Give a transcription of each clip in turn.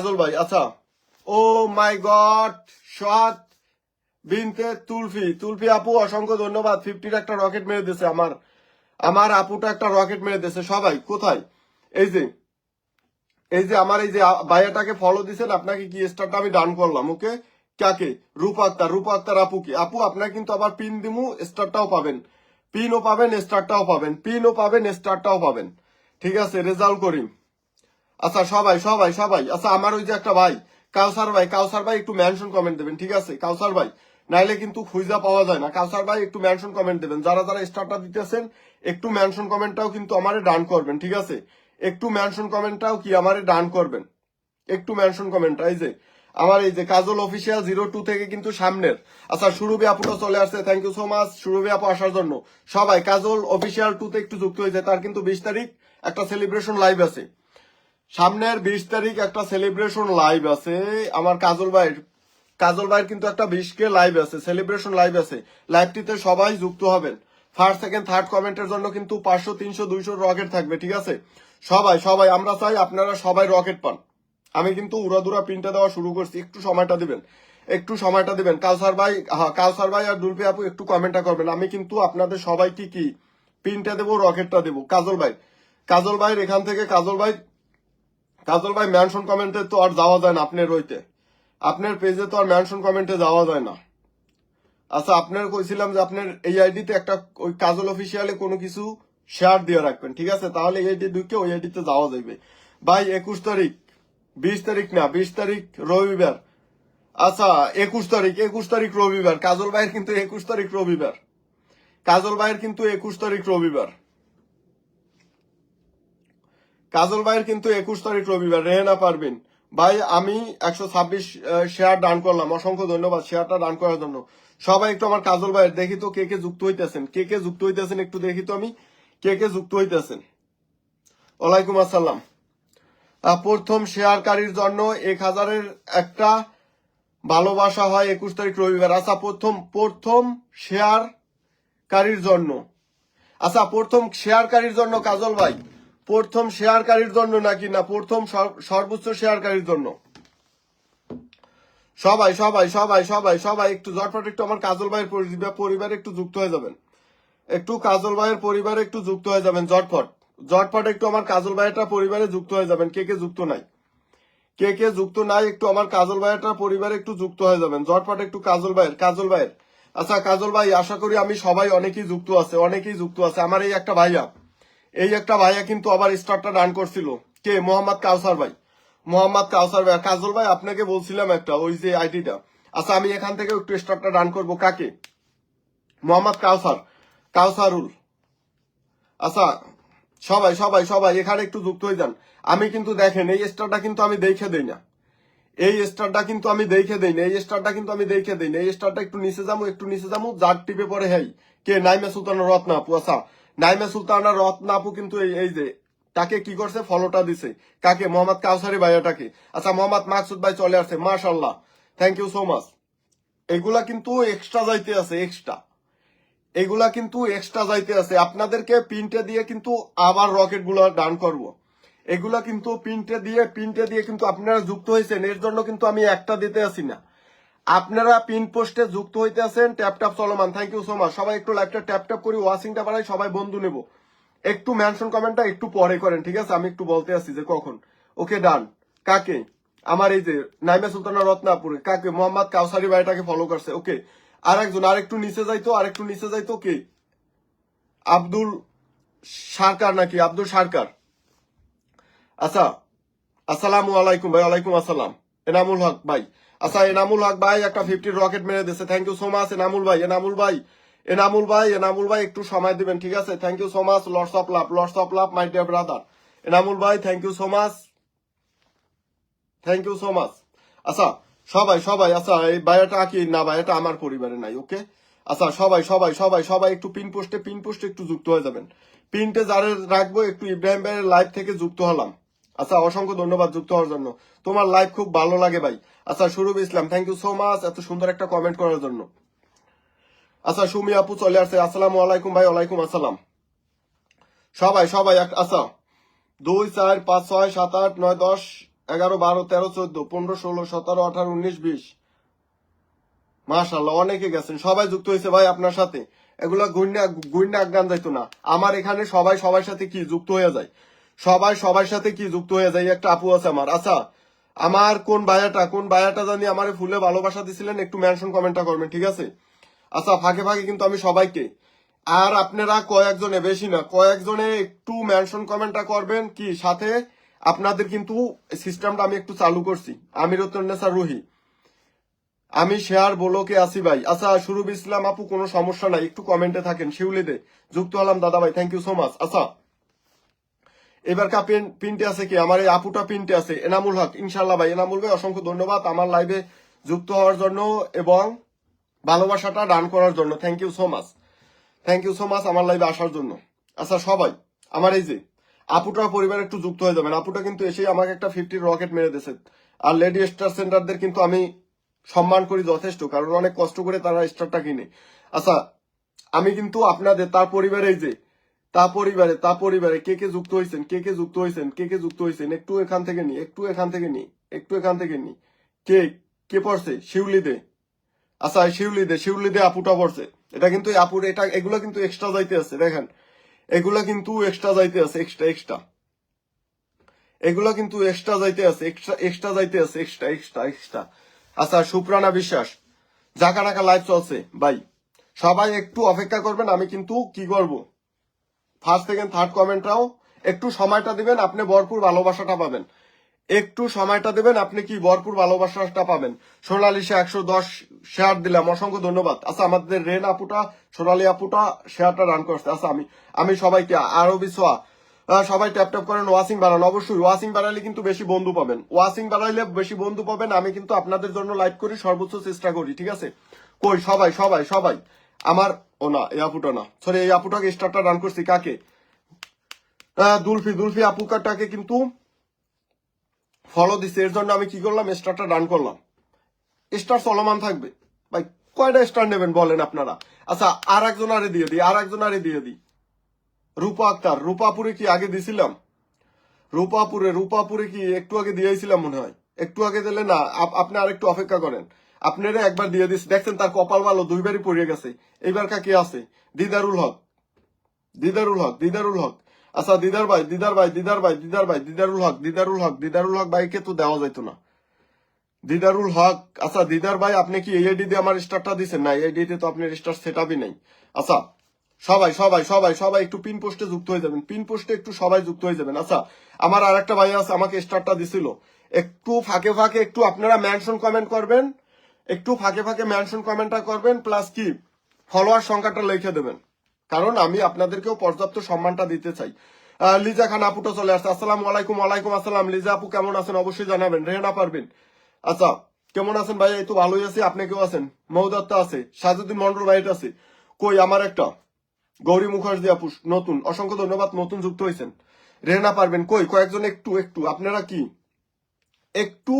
কাজল ভাই আচ্ছা, oh my god, সোহাত বিনতে তুলফি আপু অসংখ্য ধন্যবাদ। 50-র একটা রকেট মেরে দিয়েছে, আমার আপুটা একটা রকেট মেরে দিয়েছে। সবাই কোথায়? এই যে আমার এই যে ভাইয়াটাকে ফলো দিছেন, আপনাকে কি স্টারটা আমি ডান করলাম। ওকে, কাকে? রূপা আক্তার আপুকে। আপু আপনাকে কিন্তু আবার পিন দিমু, স্টারটাও পাবেন, পিনও পাবেন, স্টারটাও পাবেন, পিনও পাবেন, স্টারটাও পাবেন। ঠিক আছে, রেজাল্ট করিম। আচ্ছা সবাই আচ্ছা, আমার ওই যে একটা ভাই কাউসার ভাই একটু মেনশন কমেন্ট দেবেন। ঠিক আছে কাউসার ভাই, নাইলে কিন্তু খুঁজা পাওয়া যায় না। কাউসার ভাই একটু মেনশন কমেন্ট দেবেন, যারা যারা স্টারটা দিতেছেন একটু মেনশন কমেন্টটাও কিন্তু আমারে ডান করবেন। ঠিক আছে, একটু মেনশন কমেন্টটাও কি আমারে ডান করবেন, একটু মেনশন কমেন্টটা। এই যে আমার এই যে কাজল অফিসিয়াল 02 থেকে কিন্তু সামনের। আচ্ছা সুরভি আপুটা চলে আসছে, থ্যাংক ইউ সো মাচ সুরভি আপু আসার জন্য। সবাই কাজল অফিসিয়াল 2 তে একটু যুক্ত হয়ে যায়, তার কিন্তু 20 তারিখ একটা সেলিব্রেশন লাইভ আছে, সামনের 20 তারিখ একটা সেলিব্রেশন লাইভ আছে আমার কাজল ভাইয়ের কিন্তু একটা 20K লাইভ আছে, সেলিব্রেশন লাইভ আছে। লাইভটিতে সবাই যুক্ত হবেন। ফার্স্ট সেকেন্ড থার্ড কমেন্টের জন্য কিন্তু 500 300 200 রকেট থাকবে। ঠিক আছে, সবাই আমরা চাই আপনারা সবাই রকেট পান। আমি কিন্তু উড়াদুরা পিনটা দেওয়া শুরু করছি, একটু সময়টা দিবেন। কাউসার ভাই আর দুলপি আপু একটু কমেন্টটা করবেন। আমি কিন্তু আপনাদের সবাইকে কি পিনটা দেবো, রকেটটা দেবো। কাজল ভাইয়ের এখান থেকে কাজল ভাই মেনশন কমেন্টে তো আর যাওয়া যায় না, আপনার পেজে তো আর মেনশন কমেন্টে যাওয়া যায় না। আচ্ছা আপনার কইছিলাম যে আপনার এই আইডিতে একটা ওই কাজল অফিসিয়ালে কোনো কিছু শেয়ার দিয়ে রাখবেন। ঠিক আছে, তাহলে এই আইডি ঢুকে ওই আইডিতে যাওয়া যাবে। ভাই 21 তারিখ, 20 তারিখ না, 20 তারিখ রবিবার। আচ্ছা 21 তারিখ রবিবার। কাজল ভাইয়ের কিন্তু 21 তারিখ রবিবার। কাজল ভাইয়ের কিন্তু 21 তারিখ রবিবার। কাজল ভাইয়ের কিন্তু 21 তারিখ রবিবার। রেহেনা পারবেন ভাই, আমি 126 শেয়ার ডান করলাম, অসংখ্য ধন্যবাদ শেয়ারটা ডান করার জন্য। সবাই একটু আমার কাজল ভাইয়ের দেখি তো কে কে যুক্ত হইতেছেন, একটু দেখি তো আমি কে কে যুক্ত হইতেছেন। ওয়ালাইকুম আসসালাম। প্রথম শেয়ারকারীর জন্য 1000-এর একটা ভালোবাসা হয় 21 তারিখ রবিবার। আচ্ছা প্রথম শেয়ারকারীর জন্য, আচ্ছা প্রথম শেয়ারকারীর জন্য কাজল ভাই, প্রথম শেয়ারকারীর জন্য নাকি না প্রথম সর্বোচ্চ শেয়ারকারীর জন্য? সবাই একটু ঝটপট একটু আমার কাজল ভাইয়ের পরিবারে একটু যুক্ত হয়ে যাবেন, একটু কাজল ভাইয়ের পরিবারে একটু যুক্ত হয়ে যাবেন। ঝটপট একটু আমার কাজল ভাইয়েরটা পরিবারে যুক্ত হয়ে যাবেন। কে কে যুক্ত নাই একটু আমার কাজল ভাইয়েরটা পরিবারে একটু যুক্ত হয়ে যাবেন। ঝটপট একটু কাজল ভাইয়ের। আচ্ছা কাজল ভাই, আশা করি আমি সবাই অনেকেই যুক্ত আছে। আমার এই একটা ভাইয়া কিন্তু আবার স্টারটা ডান করছিল, কে? মোহাম্মদ কাউসার ভাই। কাজল ভাই আপনাকে বলছিলাম একটা ওই যে আইডিটা। আচ্ছা আমি এখান থেকে একটু স্টারটা ডান করবো, কাকে? মোহাম্মদ কাউসারুল। আচ্ছা সবাই এখানে একটু যুক্ত হয়ে যান। আমি কিন্তু দেখেন এই স্টারটা কিন্তু আমি দেখে দেই না, এই স্টারটা কিন্তু আমি দেখে দেই না, এই স্টারটা একটু নিচে যাবো যার টিপে পরে। হেই কে? নাইমা সুলতানা রত্না আপু। আচ্ছা নাইমা সুলতানা রত্না আপু কিন্তু এই যে তাকে কি করছে, ফলোটা দিছে, কাকে? মোহাম্মদ কাউসারি ভাইয়াটাকে। আচ্ছা মোহাম্মদ মাকসুদ ভাই চলে আসছে, মাশাআল্লাহ, থ্যাংক ইউ সো মাচ। এগুলা কিন্তু এক্সট্রা যাইতে আছে, আপনাদেরকে পিনটে দিয়ে কিন্তু আবার রকেট গুলো ডান করবো। এগুলা কিন্তু পিনটে দিয়ে কিন্তু আপনারা যুক্ত হয়েছেন, এর জন্য কিন্তু আমি একটা দিতে আসি না। আপনারা পিন পোস্টে যুক্ত হইতে আছেন, ট্যাপ চলমান, থ্যাংক ইউ সো মাচ। সবাই একটু লাইভটা ট্যাপ করি, ওয়াচিংটা বাড়াই, সবাই বন্ধু নেব। একটু মেনশন কমেন্টটা একটু পরে করেন, ঠিক আছে? আমি একটু বলতে আসি যে কখন। ওকে ডান। কাকে? আমার এই যে নাইমা সুলতানা রত্নাপুরে, কাকে? মোহাম্মদ কাউসারি ভাইটাকে ফলো করছে। ওকে, আরেকটু নিচে যাইতো, কে? আব্দুল সরকার নাকি? আব্দুল সরকার। আচ্ছা আসসালামু আলাইকুম ভাই। ওয়ালাইকুম আসসালাম। এনামুল হক ভাই। আচ্ছা এনামুল হক ভাই একটা 50 রকেট মেরে দিয়েছে, thank you so much Enamul ভাই একটু সময় দিবেন। ঠিক আছে, thank you so much. Lots of love my dear brother Enamul ভাই, থ্যাংক ইউ সো মাচ। আচ্ছা সবাই আচ্ছা এই ভাইয়াটা কি না, ভাইয়াটা আমার পরিবারে নাই। ওকে, আচ্ছা সবাই একটু পিন পোস্টে একটু যুক্ত হয়ে যাবেন। পিনটে যারে রাখবো একটু ইব্রাহিম ভাইয়ের লাইভ থেকে যুক্ত হলাম। আচ্ছা অসংখ্য ধন্যবাদ যুক্ত হওয়ার জন্য, তোমার লাইভ খুব ভালো লাগে ভাই। আচ্ছা সুরুব ইসলাম, থ্যাংক ইউ সো মাচ এত সুন্দর একটা কমেন্ট করার জন্য। আচ্ছা সুমি আপু চলে আসছে, আসসালামু আলাইকুম ভাই। ওয়ালাইকুম আসসালাম। সবাই আচ্ছা 2 4 5 6 7 8 9 10 11, 12, 13, 14, 15, 16, 17, 18, 19, 20। মাশাআল্লাহ অনেকে গেছেন, সবাই যুক্ত হয়েছে ভাই আপনার সাথে। এগুলা গুইন্না আজ্ঞান যাইতো না। আমার এখানে সবাই সবার সাথে কি যুক্ত হয়ে যায়, সবাই সবার সাথে কি যুক্ত হয়ে যায়। একটা আপু আছে আমার, আচ্ছা আমার কোন বায়াটা জানি আমারে ফুলে ভালোবাসা দিছিলেন, একটু মেনশন কমেন্টটা করবেন, ঠিক আছে? আচ্ছা ফাঁকে ফাঁকে কিন্তু আমি সবাইকে, আর আপনারা কয়েকজনে, বেশি না, কয়েকজনে একটু মেনশন কমেন্টটা করবেন কি সাথে। আপনাদের কিন্তু সিস্টেমটা আমি একটু চালু করছি, আমিরুন্নেসা রুহি, আমি শেয়ার বলোকে আসি ভাই। আচ্ছা শুরু ইসলাম আপু, কোনো সমস্যা নাই, একটু কমেন্টে থাকেন। শিউলি দে যুক্ত হলাম দাদা ভাই, থ্যাংক ইউ সো মাচ। আচ্ছা এবার কা পিনটে আছে কি, আমার এই আপুটা পিনটে আছে, এনামুল হক। ইনশাল্লাহ ভাই এনামুল ভাই অসংখ্য ধন্যবাদ আমার লাইভে যুক্ত হওয়ার জন্য এবং ভালোবাসাটা দান করার জন্য। Thank you so much, thank you so much আমার লাইভে আসার জন্য। আচ্ছা সবাই আমার এই যে আপুটার পরিবার একটু যুক্ত হয়ে যাবেন। আপুটা কিন্তু এসেই আমাকে একটা 50 রকেট মেরে দিয়েছে। আর লেডি স্টার সেন্টারদের কিন্তু আমি সম্মান করি যথেষ্ট, কারণ অনেক কষ্ট করে তারা স্টারটা কিনে। আচ্ছা আমি কিন্তু আপনাদের তার পরিবারে, এই যে তা পরিবারে কে কে যুক্ত হয়েছেন, কে কে যুক্ত হয়েছেন, কে কে যুক্ত হয়েছেন, একটু এখান থেকে নি, একটু এখান থেকে নি, একটু এখান থেকে নি। কে কে পড়ছে? শিউলি দে। আচ্ছা শিউলি দে আপুটা পড়ছে। এটা কিন্তু আপুর, এটা এগুলো কিন্তু এক্সট্রা যাইতে আছে, দেখেন এগুলা কিন্তু এক্সট্রা যাইতে আছে, এক্সট্রা এগুলা কিন্তু এক্সট্রা যাইতে আছে, এক্সট্রা যাইতে আছে, এক্সট্রা। আচ্ছা সুপ্রাণা বিশ্বাস, জাকা নাকা লাইভ চলছে ভাই, সবাই একটু অপেক্ষা করবেন। আমি কিন্তু কি করব, ফার্স্ট সেকেন্ড থার্ড কমেন্টটাও একটু সময়টা দিবেন, আপনি ভরপুর ভালোবাসাটা পাবেন। একটু সময়টা দেবেন, আপনি কি ভরপুর ভালোবাসাটা পাবেন। সোনালী সে 110 শেয়ার দিলাম, অসংখ্য ধন্যবাদ। আচ্ছা আমাদের রেন আপুটা, সোনালী আপুটা শেয়ারটা রান করছে। আচ্ছা আমি সবাইকে আরো বিছোয়া, সবাই ট্যাপ ট্যাপ করেন, ওয়াচিং বাড়ান। অবশ্যই ওয়াচিং বাড়াইলে কিন্তু বেশি বন্ধু পাবেন, ওয়াচিং বাড়াইলে বেশি বন্ধু পাবেন। আমি কিন্তু আপনাদের জন্য লাইভ করি, সর্বোচ্চ চেষ্টা করি, ঠিক আছে? কই সবাই সবাই সবাই আমার, ও না এই আপুটা না, সরি এই আপুটাকে স্টারটা রান করছি কাকে, দুলফি আপুকাটাকে কিন্তু ফলো দিচ্ছে। এর জন্য আমি কি করলাম, স্টারটা ডান করলাম। স্টার চলমান থাকবে ভাই, কয়টা স্টার নেবেন বলেন আপনারা। আচ্ছা আর একজন আরে দিয়ে দিই, রূপা আক্তার। রূপাপুরে কি আগে দিছিলাম? রূপাপুরে কি একটু আগে দিয়েছিলাম মনে হয়, একটু আগে দিলে না, আপনি আর একটু অপেক্ষা করেন। আপনারা একবার দিয়ে দিচ্ছি, দেখছেন তার কপাল ভালো, দুইবারই পড়ে গেছে। এইবার কে আছে? দিদারুল হক। আচ্ছা দিদারুল হক ভাইকে তো দেওয়া যাইতো না। দিদারুল হক, আচ্ছা দিদার ভাই আপনি কি এই আইডি দিয়ে আমার স্টারটা দিচ্ছেন? না এই আইডিতে তো আপনার স্টার সেটআপই নেই। আচ্ছা সবাই একটু পিন পোস্টে যুক্ত হয়ে যাবেন, পিন পোস্টে একটু সবাই যুক্ত হয়ে যাবেন। আচ্ছা আমার আর একটা ভাই আছে, আমাকে স্টারটা দিছিল, একটু ফাঁকে ফাঁকে একটু আপনারা মেনশন কমেন্ট করবেন, একটু ফাঁকে ফাঁকে মেনশন কমেন্টটা করবেন, প্লাস কি ফলোয়ার সংখ্যাটা লিখে দেবেন, কারণ আমি আপনাদেরকেও পর্যাপ্ত সম্মানটা দিতে চাই। লিজা খান আপুটা চলে আসছে, আসসালামু আলাইকুম। ওয়ালাইকুম আসসালাম। লিজা আপু কেমন আছেন অবশ্যই জানাবেন। রেহেনা পারবেন, আচ্ছা কেমন আছেন ভাই? এই তো ভালোই আছি, আপনি কেউ আছেন? মৌদত্তা আছে, সাজুদ্দিন মন্ডল ভাইট আছে। কই আমার একটা গৌরী মুখার্জি আপু নতুন, অসংখ্য ধন্যবাদ, নতুন যুক্ত হয়েছেন। রেহেনা পারবেন, কই কয়েকজন একটু আপনারা কি একটু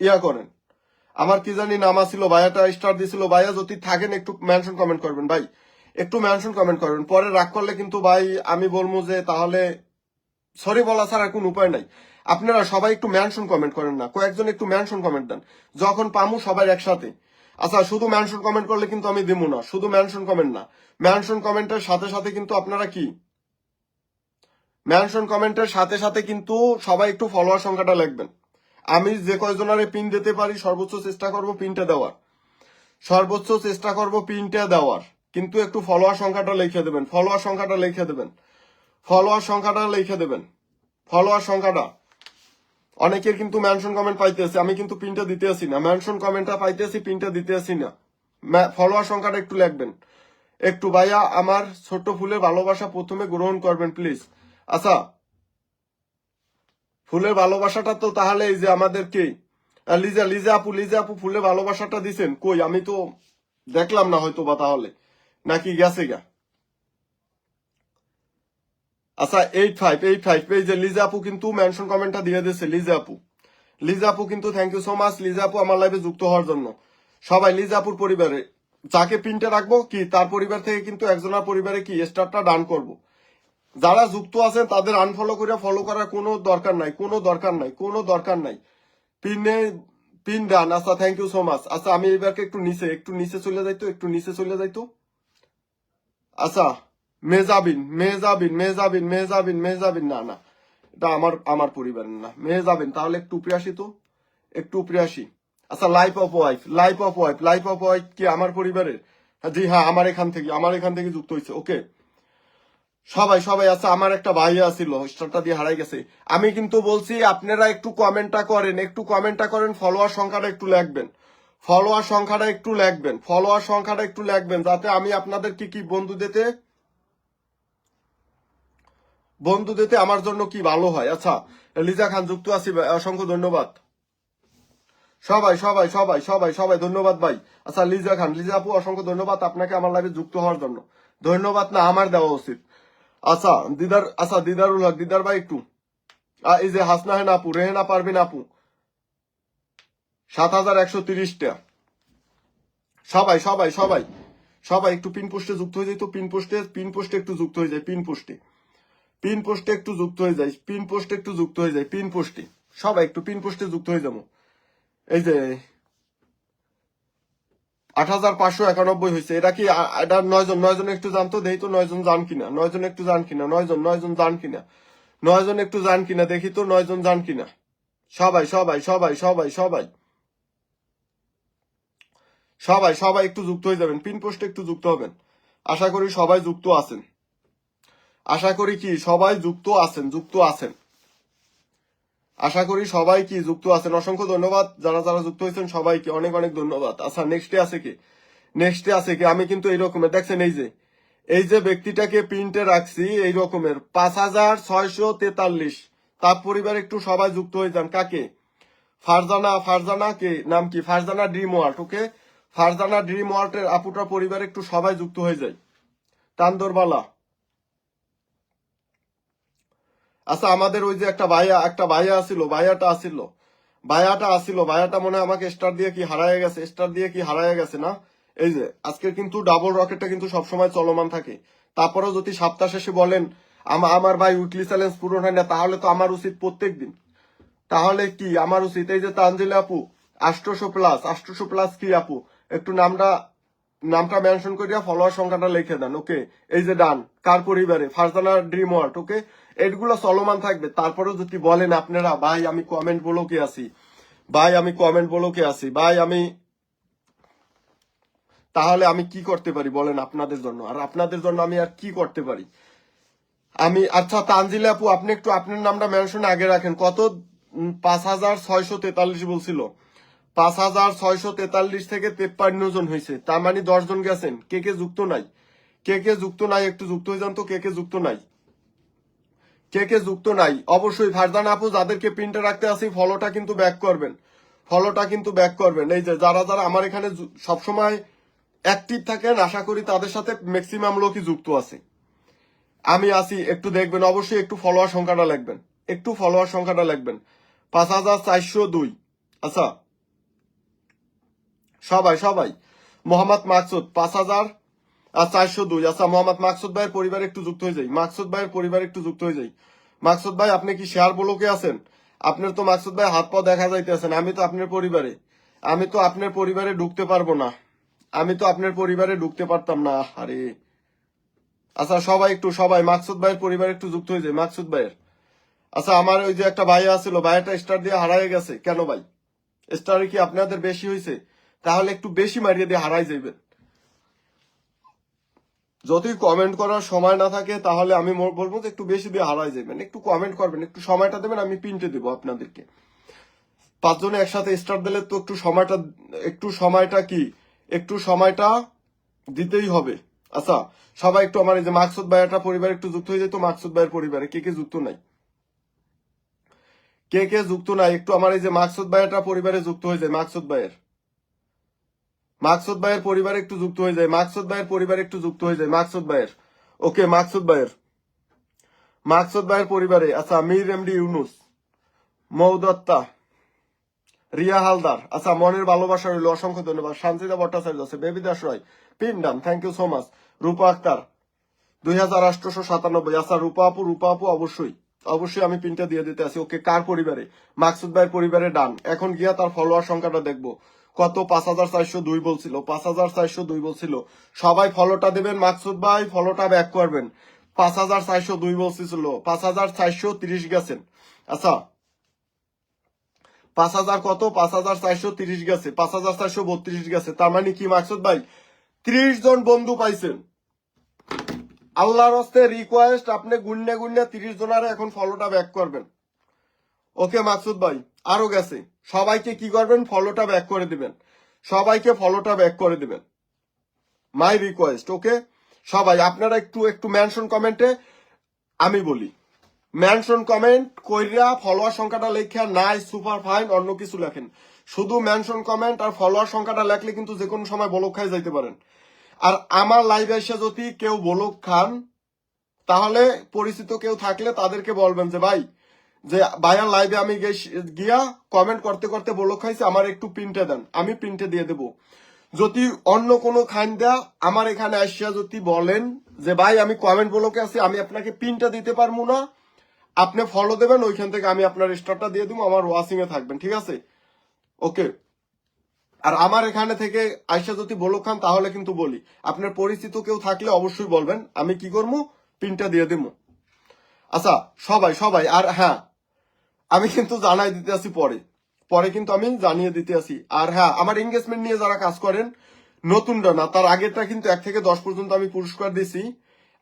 ইয়া করেন। আমার কি জানি নাম ছিল, ভাইয়াটা স্টার দিছিল। ভাইয়া যদি থাকেন একটু মেনশন কমেন্ট করবেন ভাই, একটু মেনশন কমেন্ট করবেন। পরে রাগ করলে কিন্তু ভাই আমি বলবো যে তাহলে সরি বলা ছাড়া কোন উপায় নাই। আপনারা সবাই একটু মেনশন কমেন্ট করেন না, কয়েকজন একটু মেনশন কমেন্ট দেন, যখন পামু সবাই একসাথে। আচ্ছা শুধু মেনশন কমেন্ট করলে কিন্তু আমি দিব না, শুধু মেনশন কমেন্ট না, মেনশন কমেন্টের সাথে সাথে কিন্তু আপনারা কি মেনশন কমেন্টের সাথে সাথে কিন্তু সবাই একটু ফলোয়ার সংখ্যাটা লিখবেন। আমি যে কয়জনারে পিন দিতে পারি সর্বোচ্চ চেষ্টা করব পিনটা দেওয়ার, কিন্তু একটু ফলোয়ার সংখ্যাটা লিখে দেবেন, ফলোয়ার সংখ্যাটা। অনেকের কিন্তু মেনশন কমেন্ট পাইতেছে, আমি কিন্তু পিনটা দিতে আসি না, মেনশন কমেন্টটা পাইতেছি, পিনটা দিতে আসি না। ফলোয়ার সংখ্যাটা একটু লিখবেন একটু। ভাইয়া আমার ছোট্ট ফুলের ভালোবাসা প্রথমে গ্রহণ করবেন প্লিজ। আচ্ছা ফুলের ভালোবাসাটা তো তাহলে এই যে আমাদের কে, লিজা আপু ফুলের ভালোবাসাটা দিছেন কই? আমি তো দেখলাম না হয়তো বা, তাহলে নাকি গেছে গা। আচ্ছা 85 এই যে লিজা আপু কিন্তু মেনশন কমেন্টটা দিয়ে দিয়েছে। লিজা আপু কিন্তু thank you so much Liza আপু আমার লাইভে যুক্ত হওয়ার জন্য। সবাই লিজা আপুর পরিবারে যাকে পিনটা রাখবো কি তার পরিবার থেকে কিন্তু একজনের পরিবারে কি স্টারটা ডান করব। যারা যুক্ত আছেন তাদের আনফলো করে ফলো করার কোনো দরকার নাই, কোনো দরকার নাই, কোনো দরকার নাই। পিনে পিন ডান। আচ্ছা, থ্যাংক ইউ সো মাচ। আচ্ছা, আমি এবারকে একটু নিচে চলে যাইতো, একটু নিচে চলে যাইতো। আচ্ছা, মেহজাবিন মেহজাবিন মেহজাবিন মেহজাবিন মেহজাবিন, না না, এটা আমার পরিবারের না। মেহজাবিন, তাহলে একটু উপরে আসি তো, একটু উপরে আসি। আচ্ছা, life of wife, life of wife, life of wife কি আমার পরিবারের? জি হ্যাঁ, আমার এখান থেকে যুক্ত হয়েছে। ওকে, সবাই সবাই। আচ্ছা, আমার একটা ভাই আছিল, স্টারটা দিয়ে হারাই গেছে। আমি কিন্তু বলছি আপনারা একটু কমেন্টটা করেন, একটু কমেন্টটা করেন, ফলোয়ার সংখ্যাটা একটু লিখবেন, ফলোয়ার সংখ্যাটা একটু লিখবেন, ফলোয়ার সংখ্যাটা একটু লিখবেন, যাতে আমি আপনাদের কি বন্ধু দিতে আমার জন্য কি ভালো হয়। আচ্ছা, লিজা খান যুক্ত আছি, অসংখ্য ধন্যবাদ। সবাই সবাই সবাই সবাই সবাই ধন্যবাদ ভাই। আচ্ছা, লিজা খান, লিজা আপু অসংখ্য ধন্যবাদ আপনাকে আমার লাইভে যুক্ত হওয়ার জন্য। ধন্যবাদ না, আমার দেওয়া উচিত। আচ্ছা দিদারুল হক, দিদার ভাই একটু, এই যে হাসনাহেন আপু, রেহেনা পারবিন আপু, 7130টা। সবাই সবাই সবাই সবাই একটু পিন পোস্টে যুক্ত হয়ে যায় তো, পিন পোস্টে একটু যুক্ত হয়ে যায়, পিন পোস্টে একটু যুক্ত হয়ে যায়, পিন পোস্টে একটু যুক্ত হয়ে যায়, পিন পোস্টে সবাই একটু পিন পোস্টে যুক্ত হয়ে যাবো। এই যে 8591 হয়েছে, এটা কি এটা 9 জন একটু জানতো, দেখি তো 9 জন জান কিনা, 9 জন একটু জান কিনা, 9 জন জান কিনা, 9 জন একটু জান কিনা, দেখি তো 9 জন জান কিনা। সবাই সবাই সবাই সবাই সবাই সবাই সবাই একটু যুক্ত হয়ে যাবেন, পিন পোস্টে একটু যুক্ত হবেন। আশা করি সবাই যুক্ত আছেন, আশা করি কি সবাই যুক্ত আছেন, আশা করি সবাই কি যুক্ত আছেন। অসংখ্য ধন্যবাদ যারা যারা যুক্ত হয়েছেন, সবাইকে অনেক অনেক ধন্যবাদ। আচ্ছা, নেক্সটে আছে কি, আমি কিন্তু এই রকমের দেখছেন, এই যে ব্যক্তিটাকে প্রিন্টে রাখছি এই রকমের 5643। তার পরিবার একটু সবাই যুক্ত হয়ে যান। কাকে? ফারজানা কে নাম কি, ফারজানা ড্রিম ওয়ার্ল্ড। ওকে, ফারজানা ড্রিম ওয়ার্ল্ডের আপুটার পরিবার একটু সবাই যুক্ত হয়ে যায়। তান্দরবালা। আচ্ছা, আমাদের ওই যে একটা ভাইয়া ভাইয়াটা মনে হয় আমাকে স্টার দিয়ে কি হারায় গেছে না। এই যে আজকের কিন্তু ডাবল রকেটটা কিন্তু সবসময় চলমান থাকে। তারপরেও যদি সপ্তাহ শেষে বলেন আমার ভাই উইকলি চ্যালেঞ্জ পূরণ হয় না, তাহলে তো আমার উচিত প্রত্যেক দিন, তাহলে কি আমার উচিত, এই যে তানজিলা আপু 800 প্লাস কি আপু, একটু নামটা মেনশন করিয়া ফলোয়ার সংখ্যাটা লিখে দেন। ওকে, এই যে ডান, কার পরিবারে, ফারজানা ড্রিম ওয়ার্ল্ড। ওকে, এগুলো চলমান থাকবে। তারপরেও যদি বলেন আপনারা ভাই আমি কমেন্ট ব্লকে আছি, ভাই আমি, তাহলে আমি কি করতে পারি বলেন আপনাদের জন্য, আর আপনাদের জন্য আমি আর কি করতে পারি আমি। আচ্ছা, তানজিলা আপু আপনি একটু আপনার নামটা মেনশন আগে রাখেন। কত? 5643 বলছিল, 5643 থেকে 53 জন হয়েছে, তার মানে 10 জন গেছেন। কে যুক্ত নাই, একটু যুক্ত হয়ে যান তো। কে যুক্ত নাই অবশ্যই ফারজান আপু, যাদেরকে প্রিন্টে রাখতে আসি ফলোটা কিন্তু ব্যাক করবেন, এই যে যারা যারা আমার এখানে সবসময় অ্যাক্টিভ থাকেন, আশা করি তাদের সাথে ম্যাক্সিমাম লোকই যুক্ত আছে। আমি আসি, একটু দেখবেন অবশ্যই, একটু ফলোয়ার সংখ্যাটা লিখবেন, 5402। আচ্ছা, সবাই মোহাম্মদ মাকসুদ 5402। আচ্ছা, মোহাম্মদ মাকসুদ ভাইয়ের পরিবার একটু যুক্ত হয়ে যাই। মাকসুদ ভাই আপনি কি শেয়ার ব্লকে আছেন? আপনার তো মাকসুদ ভাই হাত পা দেখা যাইতেছেন। আমি তো আপনার পরিবারে ঢুকতে পারবো না, ঢুকতে পারতাম না। আরে আচ্ছা, সবাই মাকসুদ ভাইয়ের পরিবার একটু যুক্ত হয়ে যায়, মাকসুদ ভাইয়ের। আচ্ছা, আমার ওই যে একটা ভাই আছিল, ভাইয়াটা স্টার দিয়ে হারাই গেছে কেন ভাই? স্টারে কি আপনাদের বেশি হয়েছে? তাহলে একটু বেশি মারিয়ে দিয়ে হারাই যাইবেন। যদি কমেন্ট করার সময় না থাকে তাহলে আমি বলবো যে একটু বেশি দিয়ে হারাই যাবেন। একটু কমেন্ট করবেন, একটু সময়টা দেবেন, আমি প্রিন্টে দেবো আপনাদেরকে। 5 জনে একসাথে স্টার দিলে তো একটু সময়টা দিতেই হবে। আচ্ছা, সবাই একটু আমার এই যে মাকসুদ ভাইয়াটা পরিবার একটু যুক্ত হয়ে যেত। মাকসুদ ভাইয়ের পরিবারে কে যুক্ত নাই, একটু আমার এই যে মাকসুদ ভাইয়াটা পরিবারে যুক্ত হয়ে যায়। মাকসুদ ভাইয়ের পরিবারে একটু যুক্ত হয়ে যায়, ওকে, মাকসুদ ভাইয়ের পরিবারে। আচ্ছা, মীর এমডি ইউনুস, মৌদত্তা, রিয়া হালদার। আচ্ছা, মনের ভালোবাসা রইল, অসংখ্য ধন্যবাদ। শান্তিদা ভট্টাচার্য আছে, Baby Das Roy, pin done, thank you so much. Rupa Akter, 2897। আচ্ছা রূপা আপু অবশ্যই অবশ্যই আমি পিনটা দিয়ে দিতে আছি। ওকে, কার পরিবারে? মাকসুদ ভাইয়ের পরিবারে ডান। এখন গিয়া তার ফলোয়ার সংখ্যাটা দেখবো কত। 5402 বলছিল, 5402 বলছিল। সবাই ফলোটা দেবেন। মাকসুদ ভাই ফলোটা ব্যাক করবেন। 5402 বলছিল, 5430 গেছেন। আচ্ছা 5000 কত, 5430 গেছে, 5432 গেছে। তার মানে কি মাকসুদ ভাই 30 জন বন্ধু পাইছেন। আল্লাহর হস্তে রিকোয়েস্ট, আপনি গুন্নে 30 জনারে এখন ফলোটা ব্যাক করবেন। ওকে মাকসুদ ভাই, আরো গেছে। সবাইকে কি করবেন, ফলোটা ব্যাক করে দিবেন। সবাইকে ফলোটা ব্যাক করে দিবেন, মাই রিকোয়েস্ট। ওকে সবাই আপনারা একটু একটু মেনশন কমেন্টে, আমি বলি মেনশন কমেন্ট কইরা ফলোয়ার সংখ্যাটা লেখা নাই সুপার ফাইন অন্য কিছু লেখেন। শুধু মেনশন কমেন্ট আর ফলোয়ার সংখ্যাটা লেখলে কিন্তু যে কোনো সময় বলক খাই যাইতে পারেন। আর আমার লাইভে এসে যদি কেউ বলক খান, তাহলে পরিচিত কেউ থাকলে তাদেরকে বলবেন যে ভাই, যে ভাইয়ার লাইভে আমি গিয়া কমেন্ট করতে করতে বলক খাইছি, আমার একটু প্রিন্টে দেন, আমি প্রিন্টে দিয়ে দেবো। যদি অন্য কোনো খাইন দেয়া আমার এখানে আসিয়া যদি বলেন যে ভাই আমি কমেন্ট বলকে আছি, আমি আপনাকে প্রিন্টটা দিতে পারবো না, আপনি ফলো দেবেন, ওইখান থেকে আমি আপনার স্টারটা দিয়ে দিব, আমার ওয়াচিং এ থাকবেন, ঠিক আছে? ওকে। আর আমার এখানে থেকে আইসা যদি বলক খান, তাহলে কিন্তু বলি আপনার পরিচিত কেউ থাকলে অবশ্যই বলবেন, আমি কি করবো, প্রিন্টটা দিয়ে দেবো। আচ্ছা সবাই সবাই, আর হ্যাঁ আমি কিন্তু জানাই দিতে আসি পরে, পরে কিন্তু আমি জানিয়ে দিতে আসি। আর হ্যাঁ আমার এঙ্গেজমেন্ট নিয়ে যারা কাজ করেন, নতুনরা না, তার আগেরটা কিন্তু 1 থেকে 10 পর্যন্ত আমি পুরস্কার দিছি।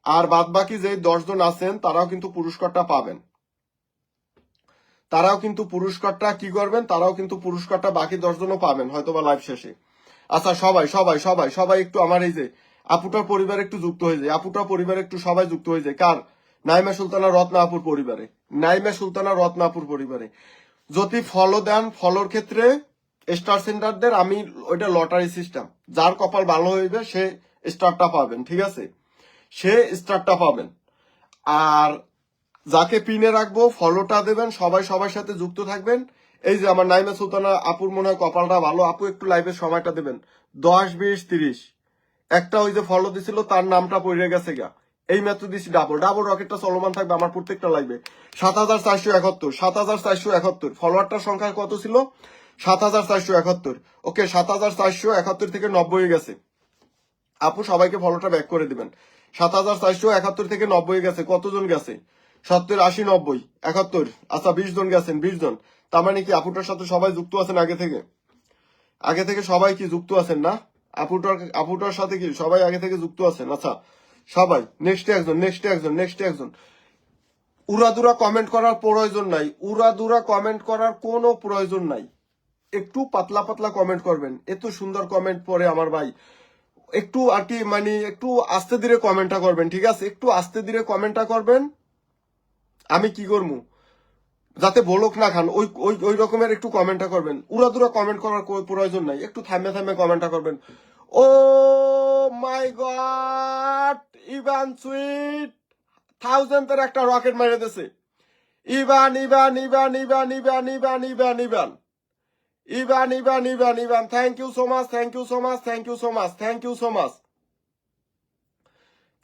আর বাদ বাকি যে 10 জন আছেন তারাও কিন্তু পুরস্কারটা পাবেন। তারাও কিন্তু পুরস্কারটা কি করবেন, তারাও কিন্তু পুরস্কারটা বাকি 10 জনও পাবেন হয়তো বা লাইভ শেষে। আচ্ছা সবাই সবাই সবাই সবাই একটু আমার এই যে আপুটার পরিবারে একটু যুক্ত হয়ে যায়, আপুটার পরিবারে একটু সবাই যুক্ত হয়ে যায়। কার? নাইমা সুলতানা রত্না আপুর পরিবারে, নাইমা সুলতানা রত্না আপুর পরিবারে যদি ফলো দেন, ফলোর ক্ষেত্রে স্টার সেন্টারদের আমি ওইটা লটারি সিস্টেম, যার কপাল ভালো হইবে সে স্টারটা পাবেন, ঠিক আছে? সে স্টারটা পাবেন। আর যাকে পিনে রাখবো ফলোটা দেবেন, সবাই সবার সাথে যুক্ত থাকবেন। এই যে আমার নাইমা সুলতানা আপুর মনে হয় কপালটা ভালো, আপু একটু লাইভের সময়টা দেবেন 10, 20, 30। একটা ওই যে ফলো দিছিল তার নামটা পড়ে গেছে গা, এই মাত্র দিছি ডাবল ডাবল রকেটটা চলমান থাকবে আমার প্রত্যেকটা লাইভে। 7471, 7471 ফলোয়ারটার সংখ্যা কত ছিল? 7471। ওকে 7471 থেকে 90 গেছে। আপু সবাইকে ফলোটা ব্যাক করে দিবেন। 7471 থেকে 90 গেছে, কতজন গেছে? 70, 80, 90, 71। আচ্ছা 20 জন গেছেন, 20 জন। তার মানে কি আপুটার সাথে সবাই যুক্ত আছেন আগে থেকে? আগে থেকে সবাই কি যুক্ত আছেন না? আপুটার সাথে কি সবাই আগে থেকে যুক্ত আছেন? আচ্ছা সবাই, নেক্সট একজন, নেক্সট একজন, নেক্সট একজন। উড়াদুরা কমেন্ট করার প্রয়োজন নাই, উড়াদুরা কমেন্ট করার কোনো প্রয়োজন নাই। একটু পাতলা পাতলা কমেন্ট করবেন, এত সুন্দর কমেন্ট পরে আমার ভাই একটু আর কি মানে একটু আস্তে ধীরে কমেন্টটা করবেন, ঠিক আছে? একটু আস্তে ধীরে কমেন্টটা করবেন। আমি কি করবো যাতে বলক না খান, ওই ওই ওই রকমের একটু কমেন্টটা করবেন। উড়াদুরা কমেন্ট করার কোনো প্রয়োজন নাই, একটু থামে থামে কমেন্টটা করবেন। Oh my god, Ivan sweet 1000-এর একটা রকেট মেরে দিয়েছে। Ivan Ivan Ivan Ivan Ivan Ivan Ivan Ivan Ivan Ivan Ivan Ivan thank you so much, thank you so much, thank you so much, thank you so much,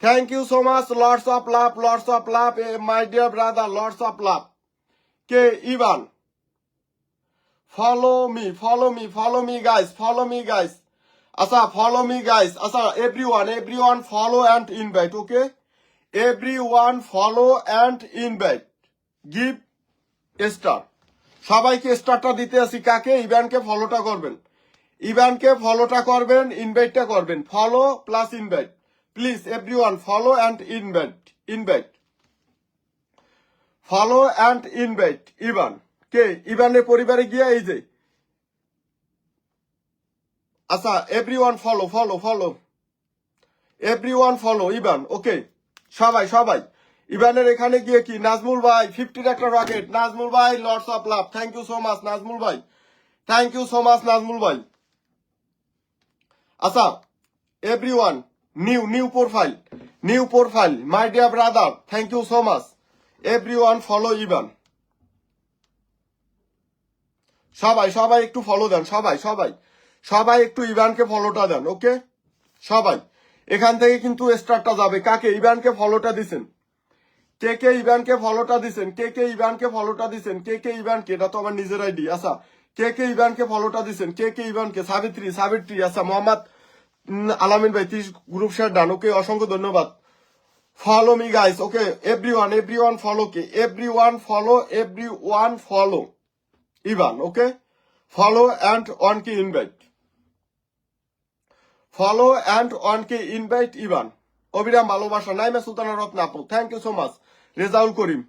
thank you so much. Lords of love, lords of love, my dear brother, lords of love. কে? Ivan. Follow me, follow me, follow me guys, follow me guys. আচ্ছা follow me guys. আচ্ছা everyone, everyone follow and invite. Okay everyone follow and invite, give star. সবাইকে স্টারটা দিতে আসি, কাকে? ইভানকে ফলোটা করবেন, ইভানকে ফলোটা করবেন, ইনভাইটটা করবেন, follow plus invite. Please everyone follow and invite, invite, follow and invite. Ivan কে? ইভানের পরিবারে গিয়ে এই যে আচ্ছা everyone follow, follow follow, everyone follow Ivan. Okay সবাই সবাই ইভানের এখানে গিয়ে কি নাজমুল ভাই 50-র একটা রকেট, নাজমুল ভাই lords of love, thank you so much Nazmul ভাই, thank you so much Nazmul ভাই। আচ্ছা everyone new profile, new profile, my dear brother, thank you so much. Everyone follow Ivan. সবাই সবাই একটু ফলো দেন, সবাই সবাই সবাই একটু ইভানকে ফলোটা দেন। ওকে সবাই এখান থেকে কিন্তু স্টারটা যাবে কাকে? ইভানকে ফলোটা দিছেন, কে কে ইভানকে ফলোটা দিছেন, কে কে ইভানকে ফলোটা দিছেন, কে কে ইভানকে, এটা তো আমার নিজের আইডি। আচ্ছা, কে কে ইভানকে ফলোটা দিছেন, কে কে ইভানকে? সাবিত্রী, সাবিত্রী, আচ্ছা মোহাম্মদ আলামিন ভাই 30 গ্রুপ শেয়ার ডান, ওকে অসংখ্য ধন্যবাদ। Follow me guys, okay everyone follow, কে everyone follow Ivan, okay follow and on কি ইনভাইট, ফলো অ্যান্ড অন কি ইনভাইট ইভান। অবিরাম ভালোবাসা, নাইমা সুলতানা রত্ন আপু, thank you so much. Rezaul Karim,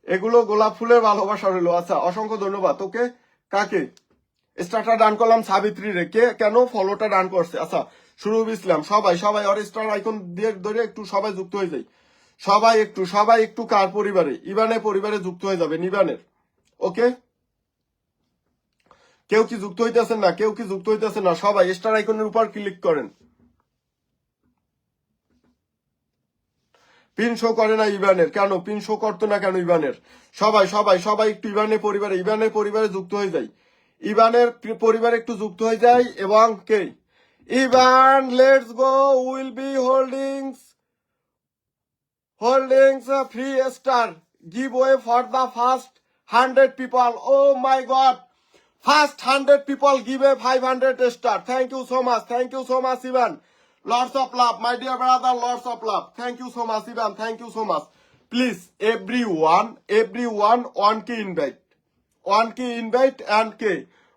এগুলো গোলাপ ফুলের ভালোবাসা রইল। আচ্ছা অসংখ্য ধন্যবাদ। ওকে কাকে স্টারটা ডান করলাম? সাবিত্রী রে। কে কেন ফলোটা ডান করছে? আচ্ছা সুরুব ইসলাম, সবাই সবাই আর স্টার আইকন দিয়ে ধরে একটু সবাই যুক্ত হয়ে যায়, সবাই একটু কার পরিবারে? ইভানের পরিবারে যুক্ত হয়ে যাবেন, ইভানের। ওকে কেউ কি যুক্ত হইতেছেন না? কেউ কি যুক্ত হইতেছেন না? সবাই স্টার আইকনের উপর ক্লিক করেন। পিন শো করে না ইভানের, কেন পিন শো করতো না কেন ইভানের? সবাই একটু ইভানের পরিবারে যুক্ত হয়ে যায়, ইভানের পরিবারে একটু যুক্ত হয়ে যায়। এবং কে? Ivan let's go, will be holdings a free star giveaway for the first 100 people. Oh my god, first 100 people give a 500 star. Thank you so much, Ivan. Lots of love, my dear brother, lots of love. Thank you so much, Ivan, thank you so much. Please everyone one key invite, and K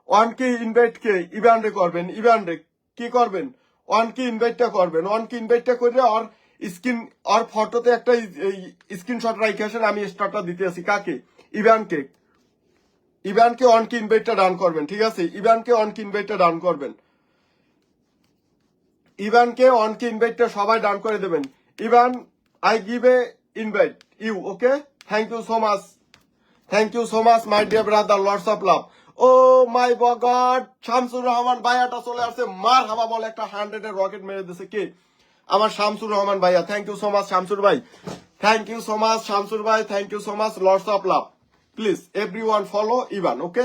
one কি invite কে Ivan রে করবেন, Ivan রে কি করবেন? One কি ইনভাইটটা করবেন, one কি ইনভাইটটা করে আর স্ক্রিন আর ফটোতে একটা স্ক্রিনশট রাখে আসেন। আমি স্টারটা দিতে আছি কাকে? ইভানকে। ইভানকে অন কি ইনভাইটটা ডান করবেন, ঠিক আছে? ইভানকে অন কি ইনভাইটটা ডান করবেন, ইভানকে অন কি ইনভাইটটা সবাই ডান করে দেবেন। Evan I give a invite you, okay thank you so much my dear brother, lots of love. Oh my god, Shamsur Rahman ভাইয়াটা চলে আসছে, মার হাবা বলে একটা 100 এর রকেট মেরে দিছে। কে? আমার শামসুর রহমান ভাইয়া, thank you so much Shamsur ভাই, thank you so much Shamsur ভাই, thank you so much, lots of love. Please everyone follow Ivan, okay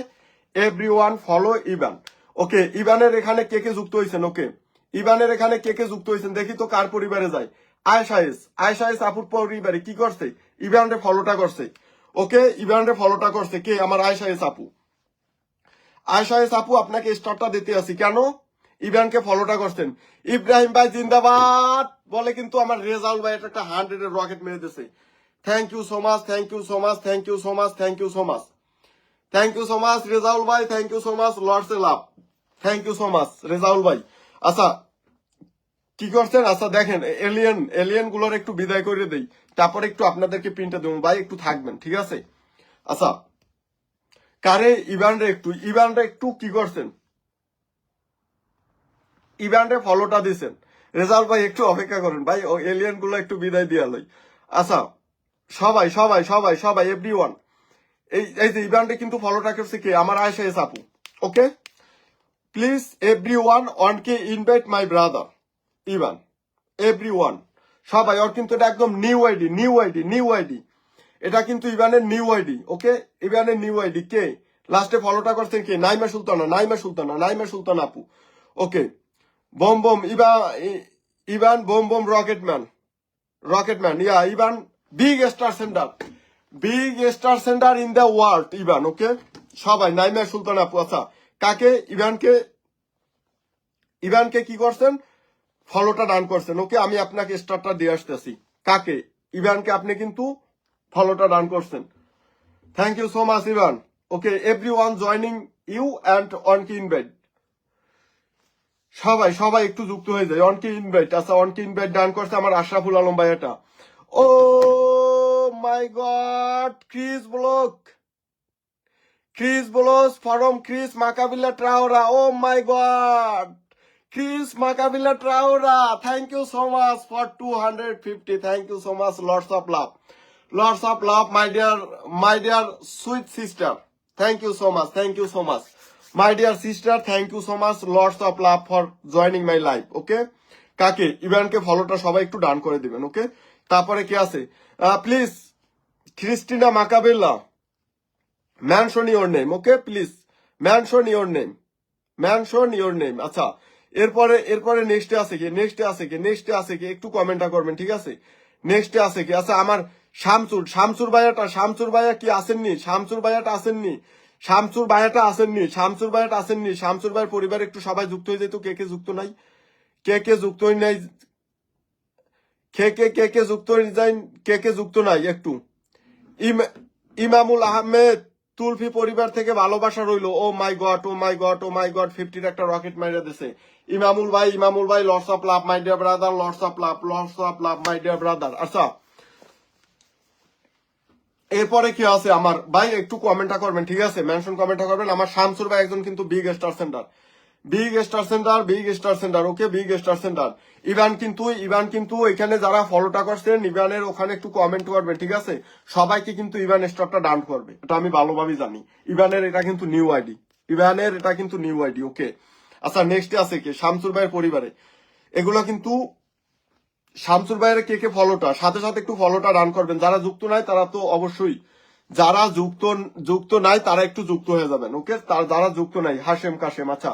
everyone follow Ivan. Okay ইভানের এখানে কে কে যুক্ত হয়েছেন? ওকে ইভানের এখানে কে কে যুক্ত হয়েছেন দেখি তো কার পরিবারে যায়। আয়শায়েস আপুর পরিবারে কি করছে? ইভানরে ফলোটা করছে, ওকে ইভানরে ফলোটা করছে কে? আমার আয়শায়েস আপু আপনাকে স্টারটা দিতে আসি কেন? ইভানকে ফলোটা করছেন। ইব্রাহিম ভাই জিন্দাবাদ বলে কিন্তু আমার রেজাউল ভাই একটা 100 এর রকেট মেরে দিয়েছে। Thank you so much Rezaul ভাই, thank you so much, lots of love, thank you so much Rezaul ভাই। আচ্ছা কি করছেন? আচ্ছা দেখেন এলিয়েন গুলোর একটু বিদায় করে দেই, তারপরে একটু আপনাদেরকে প্রিন্টটা দেবো ভাই, একটু থাকবেন ঠিক আছে? আচ্ছা কারে? ইভানরে একটু কি করছেন? ইভানরে ফলোটা দিছেন। রেজাল্ট ভাই একটু অপেক্ষা করেন ভাই, ও এলিয়েন গুলো একটু বিদায় দিয়া লই। আচ্ছা সবাই এভরিওয়ান, এই যে ইভানরে কিন্তু ফলোটা করছে কে? আমার আয়শায়েস আপু, ওকে প্লিজ এভরিওয়ান অন কে invite my brother Ivan, everyone সবাই। ওর কিন্তু এটা একদম নিউ আইডি, এটা কিন্তু ইভানের নিউ আইডি, ওকে ইভানের নিউ আইডি। কে লাস্টে ফলোটা করছেন? কে? নাইমা সুলতানা আপু, okay boom boom Evan boom boom rocketman yeah Evan big star centre in the world Evan, okay সবাই নাইমা সুলতানা আপু। আচ্ছা কাকে? ইভানকে কি করছেন? ফলোটা ডান করছেন, ওকে আমি আপনাকে স্টারটা দিয়ে আসতেছি। কাকে? ইভানকে আপনি কিন্তু ফলোটা ডান করছেন, thank you so much Ivan. Okay everyone joining you and on কি ইনভাইট, সবাই একটু যুক্ত হয়ে যায়, অন কি ইনভাইট। আচ্ছা অন কি ইনভাইট ডান করছে আমার আশরাফুল আলম ভাই। এটা ও মাই গড, ক্রিস ব্লোস from Chris Macavilla Traora, oh my god Chris Macavilla Traora, thank you so much for 250. Thank you so much. Lots of love, my dear sweet sister. Thank you so much. My dear sister, thank you so much. Lots of love for joining my live. Okay? কাকে? ইভানকে ফলোটা সবাই একটু ডান করে দিবেন, ওকে? তারপরে কি আছে? Please Christina Macavilla, mention your name, okay please mention your name. আচ্ছা এরপরে এরপরে নেক্সটে আছে কি, নেক্সটে আছে কি, নেক্সটে আছে কি, একটু কমেন্টটা করবেন, ঠিক আছে? নেক্সটে আছে কি? আচ্ছা আমার শামসুর ভাইয়াটা কি আসেননি? শামসুর ভাইয়াটা আসেননি? শামসুর ভাইয়াটা আসেননি? শামসুর ভাইয়াটা আসেননি? শামসুর ভাইয়ের পরিবার একটু সবাই যুক্ত হয়ে যেত। কে কে যুক্ত নাই? কে কে যুক্ত হই নাই? কে কে যুক্ত হয়ে যায়? কে কে যুক্ত নাই একটু? ইমামুল আহমেদ তুলফি পরিবার থেকে ভালোবাসা রইলো। Oh my god, oh my god, oh my god, 50 একটা রকেট মাইরা দিছে। ইমামুল ভাই lords of love my dear brother, lords of love my dear brother. আচ্ছা এরপরে কি আছে আমার ভাই, একটু কমেন্টটা করবেন, ঠিক আছে? মেনশন কমেন্টটা করবেন। আমার শামসুর ভাই একজন কিন্তু বিগ স্টার সেন্টার, ওকে, বিগ স্টার সেন্টার। ইভান কিন্তু এখানে যারা ফলোটা করছেন ইভানের ওখানে একটু কমেন্ট করবেন, ঠিক আছে? সবাইকে কিন্তু ইভান স্টারটা ডান করবে, এটা আমি ভালোভাবে জানি। ইভানের এটা কিন্তু নিউ আইডি, ওকে। আচ্ছা নেক্সট আছে কি? শামসুর ভাইয়ের পরিবারে এগুলো কিন্তু শামসুর ভাইয়ের কে কে ফলোটা, সাথে সাথে একটু ফলোটা ডান করবেন। যারা যুক্ত নাই তারা তো অবশ্যই, যারা যুক্ত নাই তারা একটু যুক্ত হয়ে যাবেন, ওকে? যারা যুক্ত নাই হাশেম কাশেম। আচ্ছা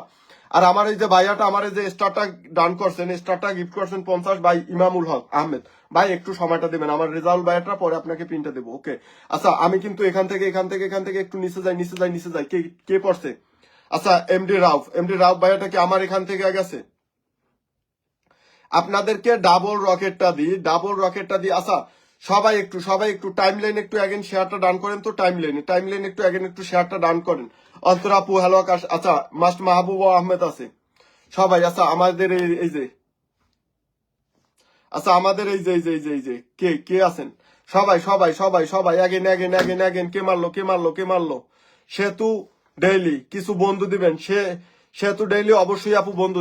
আর আমার এই যে ভাইয়াটা আমার এই যে স্টারটা ডান করছেন, স্টারটা গিফট করছেন 50 ভাই ইমামুল হক আহমেদ ভাই, একটু সময়টা দেবেন। আমার রেজাউল ভাইয়াটা পরে আপনাকে পিনটা দেবো, ওকে? আচ্ছা আমি কিন্তু এখান থেকে একটু নিচে যাই। কে পড়ছে? আচ্ছা এমডি রাউফ ভাইয়াটা কি আমার এখান থেকে গেছে? আপনাদেরকে ডাবল রকেটটা দিই। আচ্ছা সবাই একটু টাইম লাইন একটু অ্যাগেন শেয়ারটা ডান করেন তো। টাইম লাইন একটু অ্যাগেন একটু শেয়ারটা ডান করেন। অন্তরাপু হ্যালো আকাশ। আচ্ছা মাস্ট মাহবুব আহমেদ আছে সবাই। আচ্ছা আমাদের এই যে আচ্ছা আমাদের এই যে কে আছেন? সবাই অ্যাগেন কে মারলো? সেতু ডেইলি কিছু বন্ধু দিবেন। সেতু ডেইলি অবশ্যই আপু বন্ধু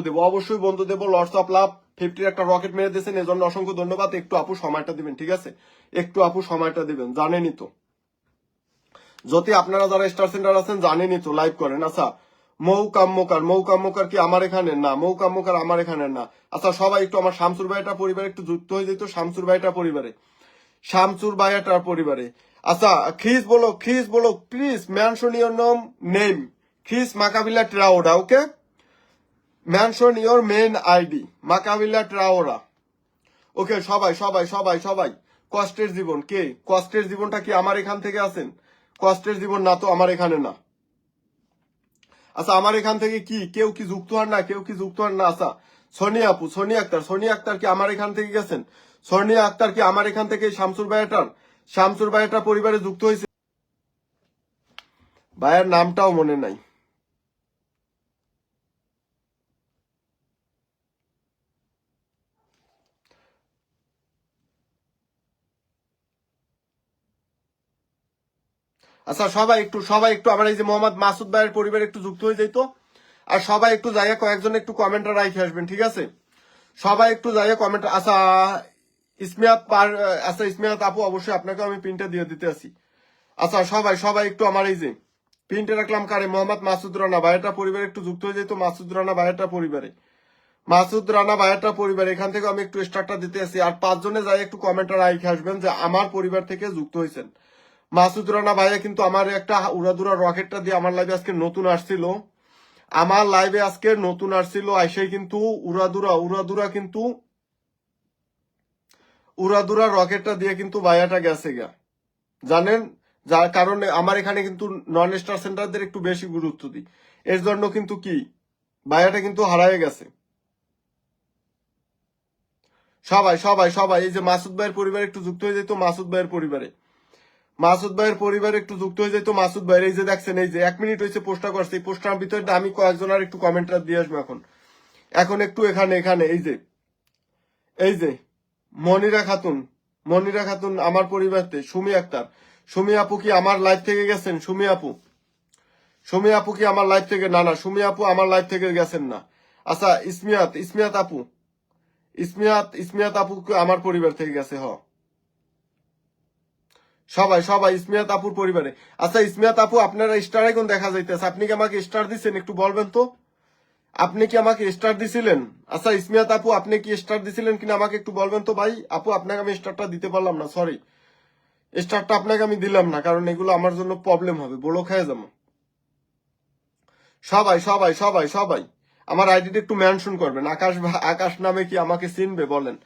দেবো। লর্ডস অফ লাভ 50 একটা রকেট মেরে দিয়েছেন, এজন্য অসংখ্য ধন্যবাদ। একটু আপু সময়টা দিবেন, ঠিক আছে? একটু আপু সময়টা দিবেন, জানেনই তো। যদি আপনারা যারা স্টার সেন্টার আছেন জানেনই তো, লাইভ করেন। আচ্ছা মৌকাম্মকার কি আমার এখানে না? মৌকাম্মকার আমার এখানে না। আচ্ছা সবাই একটু আমার শামসুর ভাইটা পরিবারে একটু যুক্ত হয়ে যেত। শামসুর ভাইটার পরিবারে। আচ্ছা খ্রিস বলো please mention your name Chris Macavilla Traora, okay? Mention your men ID Macavilla Traora, okay? সবাই কষ্টের জীবন কে? কষ্টের জীবনটা কি আমার এখান থেকে আছেন? কষ্টের জীবন না তো, আমার এখানে না। আচ্ছা আমার এখান থেকে কি কেউ কি যুক্ত হন না? আচ্ছা সোনিয়া আক্তার কি আমার এখান থেকে গেছেন? সোনিয়া আক্তার কি আমার এখান থেকে শামসুর ভাইয়াটার পরিবারে যুক্ত হয়েছে? ভাইয়ের নামটাও মনে নাই। আচ্ছা সবাই একটু আমার এই যে মোহাম্মদ মাসুদ ভাইয়ের পরিবারে একটু যুক্ত হয়ে যাইতো। আর সবাই একটু জায়গা কয়েকজন একটু কমেন্টটা রাখে আসবেন, ঠিক আছে? সবাই একটু জায়গা কমেন্ট। আচ্ছা ইসমিয়াত আপু অবশ্যই আপনাকে আমি পিনটা দিয়ে দিতে আসি। আচ্ছা সবাই একটু আমার এই যে পিনটা রাখলাম কারে, মোহাম্মদ মাসুদ রানা ভাইয়াটা পরিবারে একটু যুক্ত হয়ে যেত। মাসুদ রানা ভাইয়াটা পরিবারে এখান থেকে আমি একটু স্টারটা দিতে আসি। আর 5 জনে যাই একটু কমেন্টটা রাখে আসবেন যে আমার পরিবার থেকে যুক্ত হয়েছেন। মাসুদ রানা ভাইয়া কিন্তু আমার একটা উড়াদুরা রকেটটা দিয়ে আমার লাইভে আজকে নতুন আসছিল। আইসাই কিন্তু উড়াদুরা রকেটটা দিয়ে কিন্তু ভাইয়াটা গেছে গা, জানেন? যার কারণে আমার এখানে কিন্তু নন স্টার সেন্টারদের একটু বেশি গুরুত্ব দিই, এর জন্য কিন্তু কি ভাইয়াটা কিন্তু হারায় গেছে। সবাই এই যে মাসুদ ভাইয়ের পরিবারে একটু যুক্ত হয়ে যেত। মাসুদ ভাইয়ের পরিবারে একটু যুক্ত হয়ে যেত। মাসুদ ভাইয়ের এই যে দেখছেন, এই যে 1 মিনিট হয়েছে পোস্টটা করছে, এই পোস্টার ভিতরে আমি কয়েকজন আর একটু কমেন্টটা দিয়ে আসবো এখন একটু এখানে এই যে মনিরা খাতুন আমার পরিবারতে। সুমি আপু কি আমার লাইফ থেকে গেছেন? সুমি আপু কি আমার লাইফ থেকে? না সুমি আপু আমার লাইফ থেকে গেছেন না। আচ্ছা ইসমিয়াত আপু কি আমার পরিবার থেকে গেছে? সবাই ইসমিয়াত আপুর পরিবারে। আচ্ছা ইসমিয়াত আপু আপনারা স্টার আইকন দেখা যাইতেছে, আপনি কি আমাকে স্টার দিচ্ছেন? একটু বলবেন তো, আপনি কি আমাকে স্টার দিছিলেন? আচ্ছা ইসমিয়াত আপু আপনি কি স্টার দিছিলেন কিনা আমাকে একটু বলবেন তো ভাই। আপু আপনাকে আমি স্টারটা দিতে পারলাম না, সরি। স্টারটা আপনাকে আমি দিলাম না, কারণ এগুলো আমার জন্য প্রবলেম হবে, বড় খেয়ে যাবো। সবাই আমার আইডিটা একটু মেনশন করবেন। আকাশ নামে কি আমাকে চিনবে বলেন?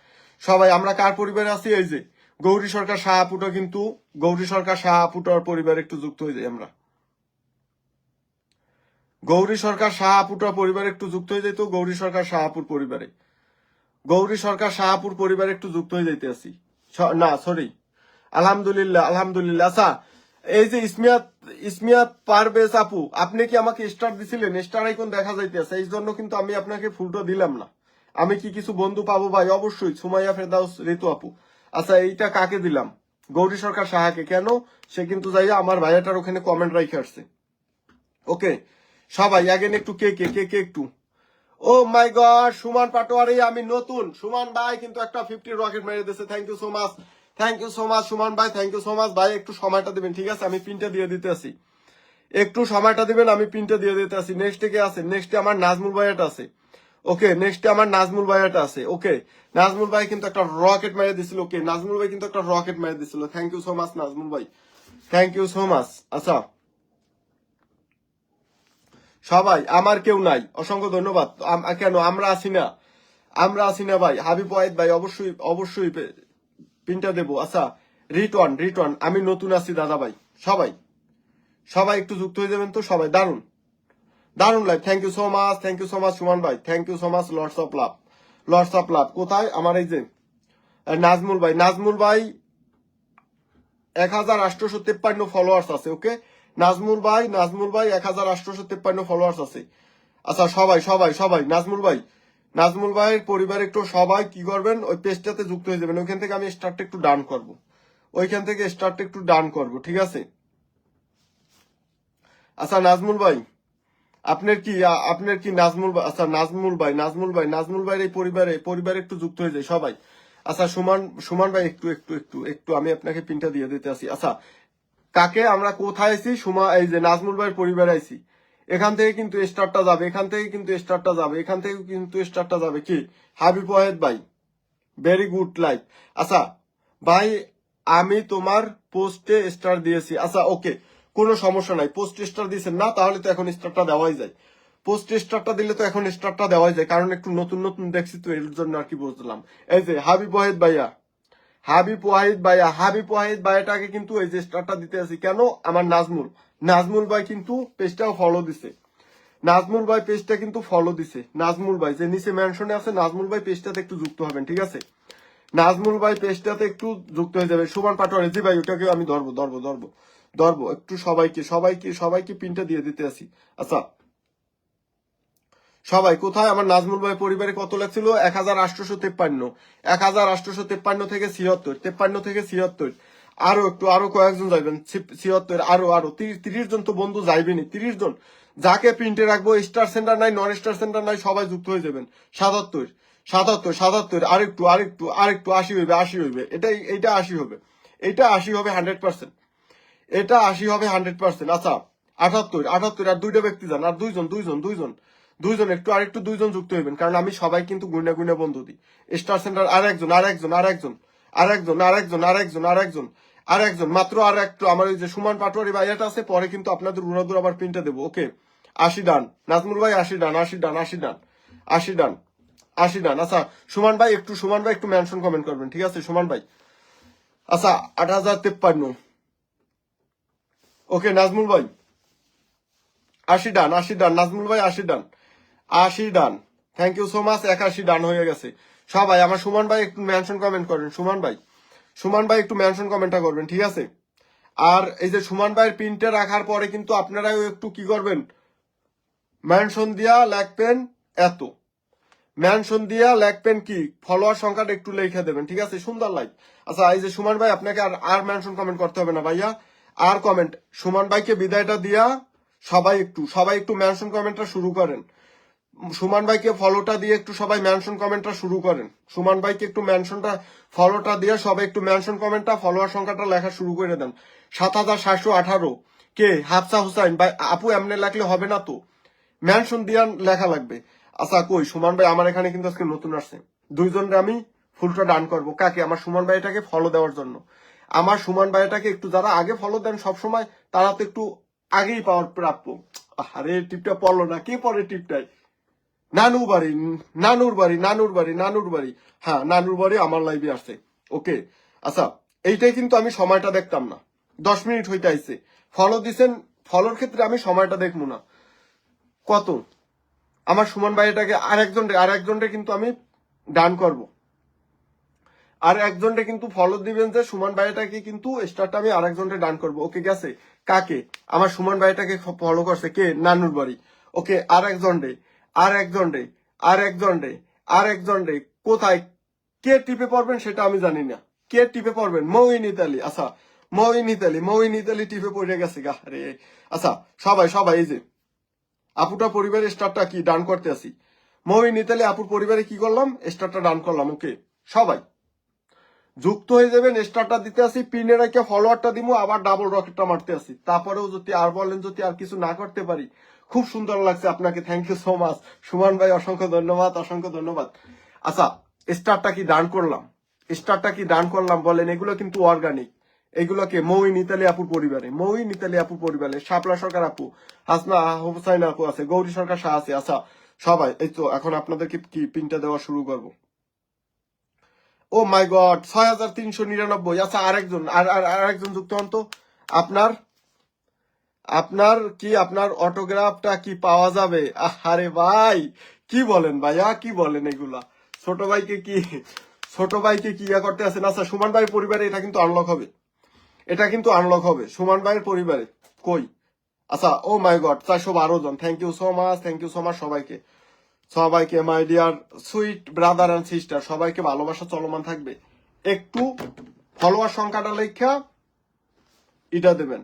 সবাই আমরা কার পরিবারে আছি? এই যে গৌরী সরকার শাহ আপুটা, কিন্তু গৌরী সরকার শাহ আপুটার পরিবারে একটু যুক্ত হয়ে যাই আমরা। গৌরী সরকার শাহ আপুটার পরিবারে একটু যুক্ত হয়ে যাইতো। গৌরী সরকার শাহপুর পরিবারে, গৌরী সরকার শাহপুর পরিবারে একটু যুক্ত হয়ে যাইতে আছি। না সরি, আলহামদুলিল্লাহ আলহামদুলিল্লাহ। আচ্ছা, এই যে ইসমিয়াত পারভেজ আপু, আপনি কি আমাকে স্টার দিছিলেন? স্টার আইকন দেখা যাইতেছে, এই জন্য কিন্তু আমি আপনাকে ফুলটা দিলাম না। আমি কি কিছু বন্ধু পাবো ভাই? অবশ্যই। সুমাইয়া ফেরদাউস ঋতু আপু, আচ্ছা এইটা কাকে দিলাম? গৌরী সরকার সাহাকে। কেন? সে কিন্তু যাইয়া আমার ভাইয়াটার ওখানে কমেন্ট রাইখে আসছে। ওকে সবাই আগেন একটু কে কে কে কে একটু। ও মাই গড, সুমান পাটোয়ারি, আমি নতুন। সুমান ভাই কিন্তু একটা 50 রকেট মেরে দিয়েছে। Thank you so much, thank you so much Suman ভাই, থ্যাংক ইউ সো মাচ ভাই। একটু সময়টা দিবেন, ঠিক আছে? আমি পিনটা দিয়ে দিতে আসি, একটু সময়টা দিবেন, আমি পিনটা দিয়ে দিতে আসি। নেক্সটে কে আছে? নেক্সটে আমার নাজমুল ভাইয়াটা আছে। ওকে নেক্সটে আমার নাজমুল ভাইয়াটা আছে। ওকে নাজমুল ভাই কিন্তু একটা রকেট মেরে দিছিল। ওকে নাজমুল ভাই কিন্তু একটা রকেট মেরে দিছিল। Thank you so much Nazmul ভাই, থ্যাংক ইউ সো মাচ। আচ্ছা সবাই, আমার কেউ নাই, অসংখ্য ধন্যবাদ। কেন আমরা আছি না? আমরা আছি না ভাই? হাবিব ওয়াহিদ ভাই অবশ্যই অবশ্যই পিনটা দেবো। আচ্ছা রিটন রিটন, আমি নতুন আছি দাদা ভাই। সবাই সবাই একটু যুক্ত হয়ে যাবেন তো সবাই। দারুন দারুন live, thank you so much, thank you so much Suman ভাই, thank you so much. Lords of love, lords of love. কোথায় আমার এই যে নাজমুল ভাই? নাজমুল ভাই 1853 ফলোয়ার্স আছে। ওকে নাজমুল ভাই, নাজমুল ভাই 1853 ফলোয়ার্স আছে। আচ্ছা সবাই সবাই সবাই নাজমুল ভাই, নাজমুল ভাইয়ের পরিবার একটু সবাই কি করবেন, ওই পেজটাতে যুক্ত হয়ে যাবেন। ওইখান থেকে আমি স্টার্টটা একটু ডান করব, ওইখান থেকে স্টার্টটা একটু ডান করব, ঠিক আছে? আচ্ছা নাজমুল ভাই আপনার কি নাজমুল ভাই, আচ্ছা নাজমুল ভাই, নাজমুল ভাই, নাজমুল ভাইয়ের এই পরিবারে একটু যুক্ত হয়ে যায় সবাই। আচ্ছা সুমান সুমান ভাই একটু একটু একটু একটু আমি আপনাকে পিনটা দিয়ে দিতে আসি। আচ্ছা কাকে আমরা কোথায় আছি? এই যে নাজমুল ভাইয়ের পরিবারে আইছি। এখান থেকে কিন্তু স্টারটা যাবে, এখান থেকে কিন্তু স্টারটা যাবে, এখান থেকে কিন্তু স্টারটা যাবে কি হাবিব ওয়াহেদ ভাই। Very good life. আচ্ছা ভাই আমি তোমার পোস্টে স্টার দিয়েছি। আচ্ছা ওকে কোনো সমস্যা নাই, পোস্ট স্টার দিয়েছেন না, তাহলে তো এখন স্টারটা দেওয়াই যায়। পোস্ট স্টারটা দিলে তো এখন স্টারটা দেওয়াই যায়, কারণ একটু নতুন নতুন দেখছি তো, এর জন্য আর কি বুঝলাম। এই যে হাবিব ওয়াহেদ ভাইয়া, হাবিব ওয়াহিদ ভাইয়া, হাবিব ওয়াহিদ ভাইয়াটাকে কিন্তু এই যে স্টারটা দিতে আছি কেন? আমার নাজমুল ভাই কিন্তু পেজটাও ফলো দিছে। নাজমুল ভাই পেজটা কিন্তু ফলো দিছে। নাজমুল ভাই যে নিচে মেনশনে আছে, নাজমুল ভাই পেজটাতে একটু যুক্ত হবেন, ঠিক আছে? নাজমুল ভাই পেজটাতে একটু যুক্ত হয়ে যাবে। সুমান পাটোয়ারি, জি ভাই ওটাকে আমি ধরবো একটু। সবাইকে সবাইকে সবাইকে পিনটা দিয়ে দিতে আসি। আচ্ছা সবাই কোথায়? আমার নাজমুল ভাই পরিবারে কত লাগছিল? 1853, 1853 থেকে 76, 53 থেকে 76। আরো একটু, আরো কয়েকজন যাইবেন 76, আরো 30 জন তো বন্ধু যাইবেনি। 30 জন যাকে প্রিন্টে রাখবো, স্টার সেন্টার নাই, নন স্টার সেন্টার নাই, সবাই যুক্ত হয়ে যাবেন। 77, 77, আরেকটু আরেকটু আরেকটু 80 হইবে, 80 হইবে। এইটা 80 হবে, এইটা 80 হবে 100%, এটা 80 হবে 100%। আচ্ছা 78, 78 আর দুইটা ব্যক্তি যান, আর দুইজন একটু আরেকটু দুইজন যুক্ত হইবেন, কারণ আমি সবাই কিন্তু গুইনা গুইনা বন্ধু দিই। স্টার সেন্টার আরেকজন মাত্র, আর একটু। আমার ওই যে সুমান পাটোয়ারি ভাইয়াটা আছে, পরে কিন্তু আপনাদের উড়াদুর আবার পিনটা দেবো। ওকে 80 ডান নাজমুল ভাই, 80 ডান 80 ডান 80 ডান 80 ডান 80 ডান। আচ্ছা সুমান ভাই একটু মেনশন কমেন্ট করবেন, ঠিক আছে সুমান ভাই? আচ্ছা 8053। ওকে নাজমুল ভাই 80 ডান 80 ডান, নাজমুল ভাই 80 ডান 80 ডান। থ্যাংক ইউ সো মাচ, 81 ডান হয়ে গেছে। সবাই আমার সুমান ভাই একটু মেনশন কমেন্ট করেন। সুমান ভাই একটু মেনশন কমেন্টটা করবেন, ঠিক আছে? আর এই যে সুমান ভাইয়ের পিনটা রাখার পরে কিন্তু আপনারাও একটু কি করবেন, মেনশন দিয়া লিখবেন এত, মেনশন দিয়া লিখবেন কি ফলোয়ার সংখ্যাটা একটু লিখে দেবেন, ঠিক আছে? সুন্দর লাইক। আচ্ছা এই যে সুমান ভাই আপনাকে আর মেনশন কমেন্ট করতে হবে না ভাইয়া, আর কমেন্ট। সুমান ভাইকে বিদায়টা দিয়া সবাই একটু মেনশন কমেন্টটা শুরু করেন। সুমান ভাইকে ফলোটা দিয়ে একটু সবাই মেনশন কমেন্টটা শুরু করেন। সুমান ভাইকে একটু মেনশনটা ফলোটা দিয়ে সবাই একটু মেনশন কমেন্টটা ফলোয়ার সংখ্যাটা লেখা শুরু করে দেন। 7718 কে হাফসা হুসাইন ভাই আপু, এমনি লাগলে হবে না তো, মেনশন দিয়া লেখা লাগবে। আচ্ছা কই সুমান ভাই আমার এখানে কিন্তু আজকে নতুন আসছে। দুইজনরে আমি ফুলটা ডান করবো। কাকে? আমার সুমান ভাইটাকে ফলো দেওয়ার জন্য। আমার সুমান ভাইটাকে একটু যারা আগে ফলো দেন সবসময়, তারা তো একটু আগেই পাওয়ার প্রাপ্য। আরে টিপটা পড়লো না, কে পরে টিপটাই? নানুর বাড়ি, নানুর বাড়ি, নানুর বাড়ি, নানুর বাড়ি, হ্যাঁ নানুর বাড়ি আমার লাইভে আসছে। ওকে, আচ্ছা এইটাই কিন্তু আমি সময়টা দেখতাম না, 10 মিনিট হইতে আইছে, ফলো দিছেন, ফলোর ক্ষেত্রে আমি সময়টা দেখবো না কত। আমার সুমন ভাইটাকে আর একজনকে কিন্তু আমি ডান করব, আর একজনকে কিন্তু ফলো দিবেন যে সুমন ভাইটাকে কিন্তু স্টারটা আমি আরেকজনকে ডান করব। ওকে গেছে, কাকে? আমার সুমন ভাইটাকে ফলো করছে কে? নানুর বাড়ি। ওকে, আর একজনকে কোথায় কে টিপে পড়বেন সেটা আমি জানি না, কে টিপে পড়বেন? মঈন ইতালি, আচ্ছা মঈন ইতালি টিপে পড়ে গেছে গা রে। আচ্ছা সবাই এই যে আপুটা পরিবারের স্টারটা কি ডান করতে আসি, মঈন ইতালি আপুর পরিবারে কি করলাম, স্টারটা ডান করলাম। ওকে, সবাই যুক্ত হয়ে যাবেন, স্টারটা দিতে আসি, পিনে রেখে ফলোয়ারটা দিব, আবার ডাবল রকেটটা মারতে আসি। তারপরেও যদি আর বলেন যদি আর কিছু না করতে পারি, খুব সুন্দর লাগছে আপনাকে, thank you so much Sumon ভাই, অসংখ্য ধন্যবাদ, অসংখ্য ধন্যবাদ। আচ্ছা স্টারটা কি ডান করলাম, স্টারটা কি ডান করলাম বলেন, এগুলো কিন্তু অর্গানিক, এগুলোকে মঈন ইতালি আপুর পরিবারে, মঈন ইতালি আপুর পরিবারে, শাপলা সরকার আপু, হাসনা হোসাইন আপু আছে, গৌরী সরকার শাহ আছে। আচ্ছা সবাই এই তো এখন আপনাদেরকে কি পিনটা দেওয়া শুরু করবো। ও মাই গড, 6399। আচ্ছা আরেকজন যুক্ত হন তো। আপনার আপনার কি আপনার অটোগ্রাফটা কি পাওয়া যাবে? আরে ভাই কি বলেন ভাইয়া, কি বলেন এগুলা? ছোট ভাইকে কি ইয়া করতে আছেন? আচ্ছা সুমন ভাইয়ের পরিবারে এটা কিন্তু আনলক হবে, এটা কিন্তু আনলক হবে সুমন ভাইয়ের পরিবারে। কই? আচ্ছা ও মাই গড, 412 জন, thank you so much, thank you so much সবাইকে my dear sweet brother and sister, সবাইকে ভালোবাসা চলমান থাকবে। একটু ফলোয়ার সংখ্যাটা লেখা এটা দেবেন।